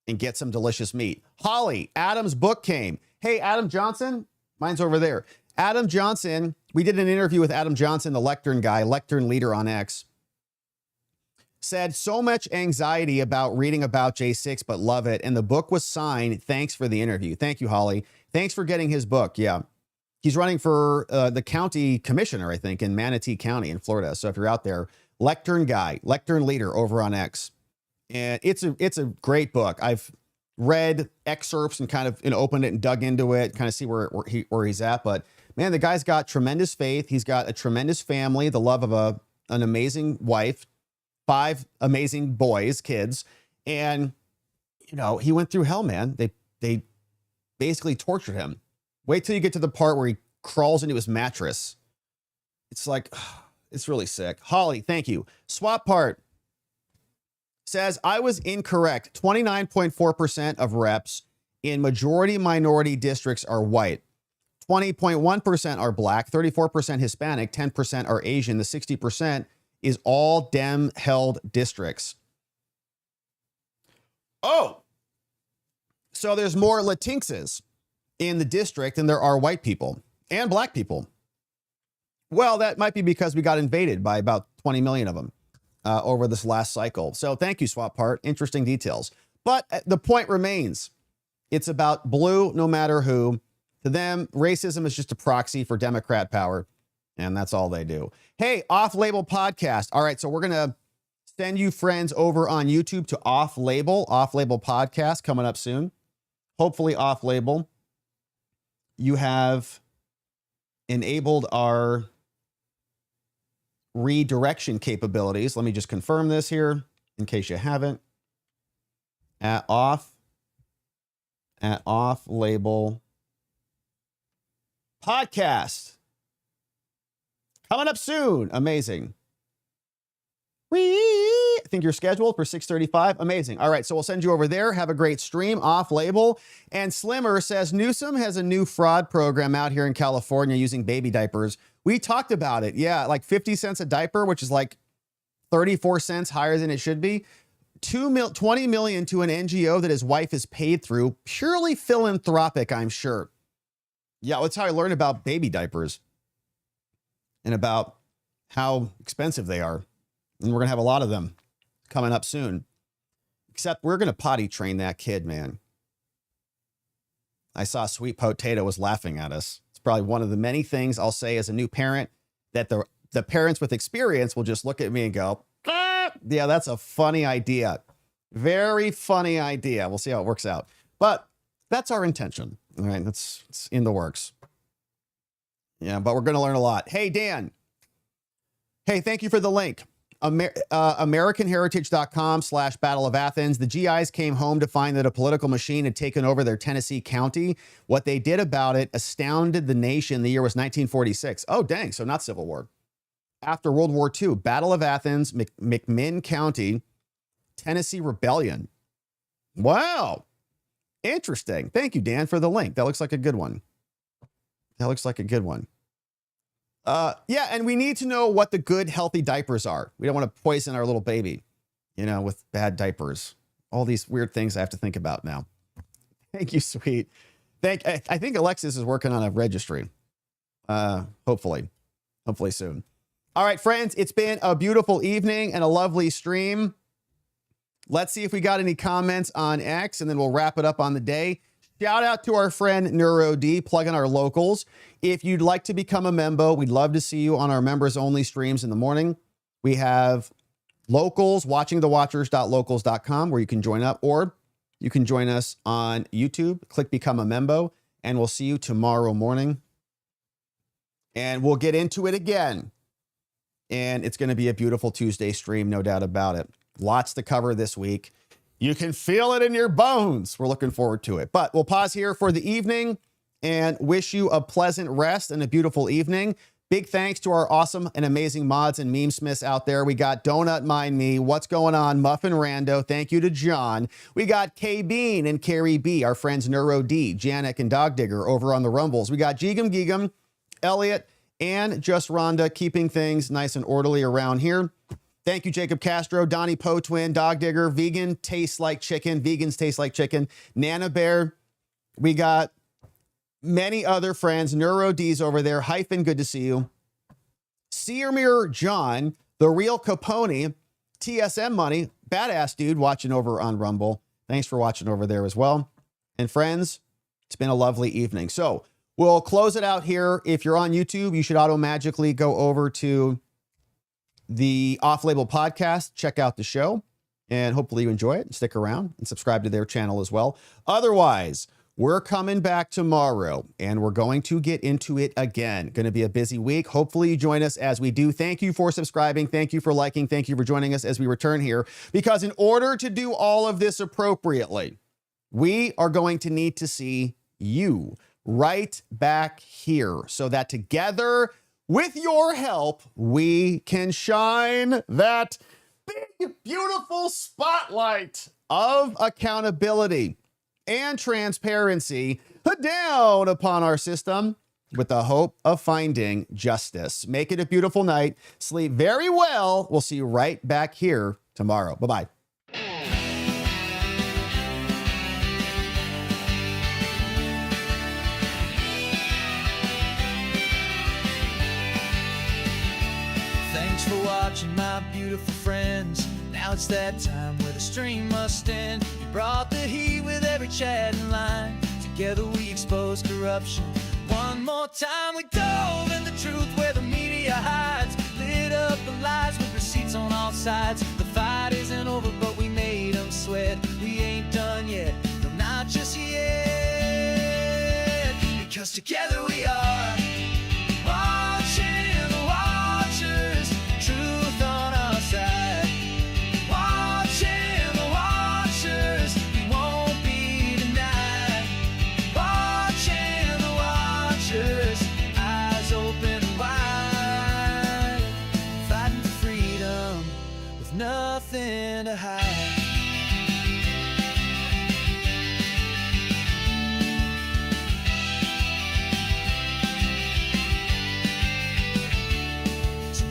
and get some delicious meat. Holly, Adam's book came. Hey, Adam Johnson, mine's over there. Adam Johnson, we did an interview with Adam Johnson, the lectern guy, lectern leader on X. Said so much anxiety about reading about J6, but love it. And the book was signed. Thanks for the interview. Thank you, Holly. Thanks for getting his book. Yeah. He's running for the county commissioner, I think, in Manatee County in Florida. So if you're out there, lectern guy, lectern leader over on X. And it's a great book. I've read excerpts and kind of, you know, opened it and dug into it, kind of see where he's at. But man, the guy's got tremendous faith. He's got a tremendous family, the love of an amazing wife, 5 amazing boys, kids. And, you know, he went through hell, man. They basically tortured him. Wait till you get to the part where he crawls into his mattress. It's like, it's really sick. Holly, thank you. Swap part says, I was incorrect. 29.4% of reps in majority minority districts are white. 20.1% are black, 34% Hispanic, 10% are Asian. The 60% is all Dem-held districts. Oh, so there's more Latinxes in the district than there are white people and black people. Well, that might be because we got invaded by about 20 million of them over this last cycle. So thank you, Swap Part. Interesting details. But the point remains. It's about blue, no matter who. To them, racism is just a proxy for Democrat power. And that's all they do. Hey, Off-Label Podcast. All right, so we're going to send you friends over on YouTube to Off-Label Podcast coming up soon. Hopefully Off-Label. You have enabled our redirection capabilities. Let me just confirm this here in case you haven't. At Off-Label Podcast. Coming up soon. Amazing. I think you're scheduled for 6:35. Amazing. All right, so we'll send you over there. Have a great stream. Off-Label. And Slimmer says Newsom has a new fraud program out here in California using baby diapers. We talked about it. Yeah, like 50 cents a diaper, which is like 34 cents higher than it should be. 20 million to an NGO that his wife is paid through. Purely philanthropic, I'm sure. Yeah, that's how I learned about baby diapers and about how expensive they are. And we're going to have a lot of them coming up soon. Except we're going to potty train that kid, man. I saw Sweet Potato was laughing at us. It's probably one of the many things I'll say as a new parent that the the parents with experience will just look at me and go, ah, yeah, that's a funny idea. Very funny idea. We'll see how it works out. But that's our intention. All right, it's in the works. Yeah, but we're going to learn a lot. Hey, Dan. Hey, thank you for the link. AmericanHeritage.com/Battle of Athens. The GIs came home to find that a political machine had taken over their Tennessee county. What they did about it astounded the nation. The year was 1946. Oh, dang. So not Civil War. After World War II, Battle of Athens, McMinn County, Tennessee Rebellion. Wow. Interesting. Thank you, Dan, for the link. That looks like a good one. That looks like a good one. Yeah, and we need to know what the good, healthy diapers are. We don't want to poison our little baby, you know, with bad diapers. All these weird things I have to think about now. Thank you, sweet. I think Alexis is working on a registry. Hopefully soon. All right, friends, it's been a beautiful evening and a lovely stream. Let's see if we got any comments on X, and then we'll wrap it up on the day. Shout out to our friend NeuroD, plugging our locals. If you'd like to become a member, we'd love to see you on our members only streams in the morning. We have locals, watchingthewatchers.locals.com, where you can join up, or you can join us on YouTube. Click become a member, and we'll see you tomorrow morning. And we'll get into it again. And it's going to be a beautiful Tuesday stream, no doubt about it. Lots to cover this week. You can feel it in your bones. We're looking forward to it. But we'll pause here for the evening and wish you a pleasant rest and a beautiful evening. Big thanks to our awesome and amazing mods and meme smiths out there. We got Donut Mind Me, What's Going On, Muffin Rando. Thank you to John. We got K Bean and Carrie B, our friends Neuro D, Janek and Dog Digger over on the Rumbles. We got Jigum Geegum, Elliot, and Just Rhonda keeping things nice and orderly around here. Thank you, Jacob Castro, Donnie Poe Twin, Dog Digger, Vegan Tastes Like Chicken, Vegans Taste Like Chicken, Nana Bear. We got many other friends, Neuro D's over there, Hyphen, good to see you. Searmere John, The Real Capone, TSM Money, badass dude watching over on Rumble. Thanks for watching over there as well. And friends, it's been a lovely evening. So we'll close it out here. If you're on YouTube, you should auto-magically go over to the Off-Label podcast, check out the show, and hopefully you enjoy it and stick around and subscribe to their channel as well. Otherwise, we're coming back tomorrow and we're going to get into it again. Going to be a busy week. Hopefully you join us as we do. Thank you for subscribing. Thank you for liking. Thank you for joining us as we return here, because in order to do all of this appropriately, we are going to need to see you right back here so that together, with your help, we can shine that big, beautiful spotlight of accountability and transparency down upon our system with the hope of finding justice. Make it a beautiful night. Sleep very well. We'll see you right back here tomorrow. Bye-bye. For watching, my beautiful friends. Now it's that time where the stream must end. We brought the heat with every chat and line. Together we exposed corruption. One more time we dove in the truth where the media hides. Lit up the lies with receipts on all sides. The fight isn't over, but we made them sweat. We ain't done yet, no, not just yet. Because together we are watching the watchers. Truth on our side. Watching the watchers. We won't be denied. Watching the watchers. Eyes open wide. Fighting for freedom with nothing to hide.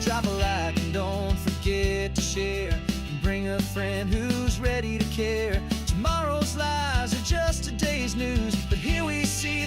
Drop a like and don't forget to share. And bring a friend who's ready to care. Tomorrow's lies are just today's news, but here we see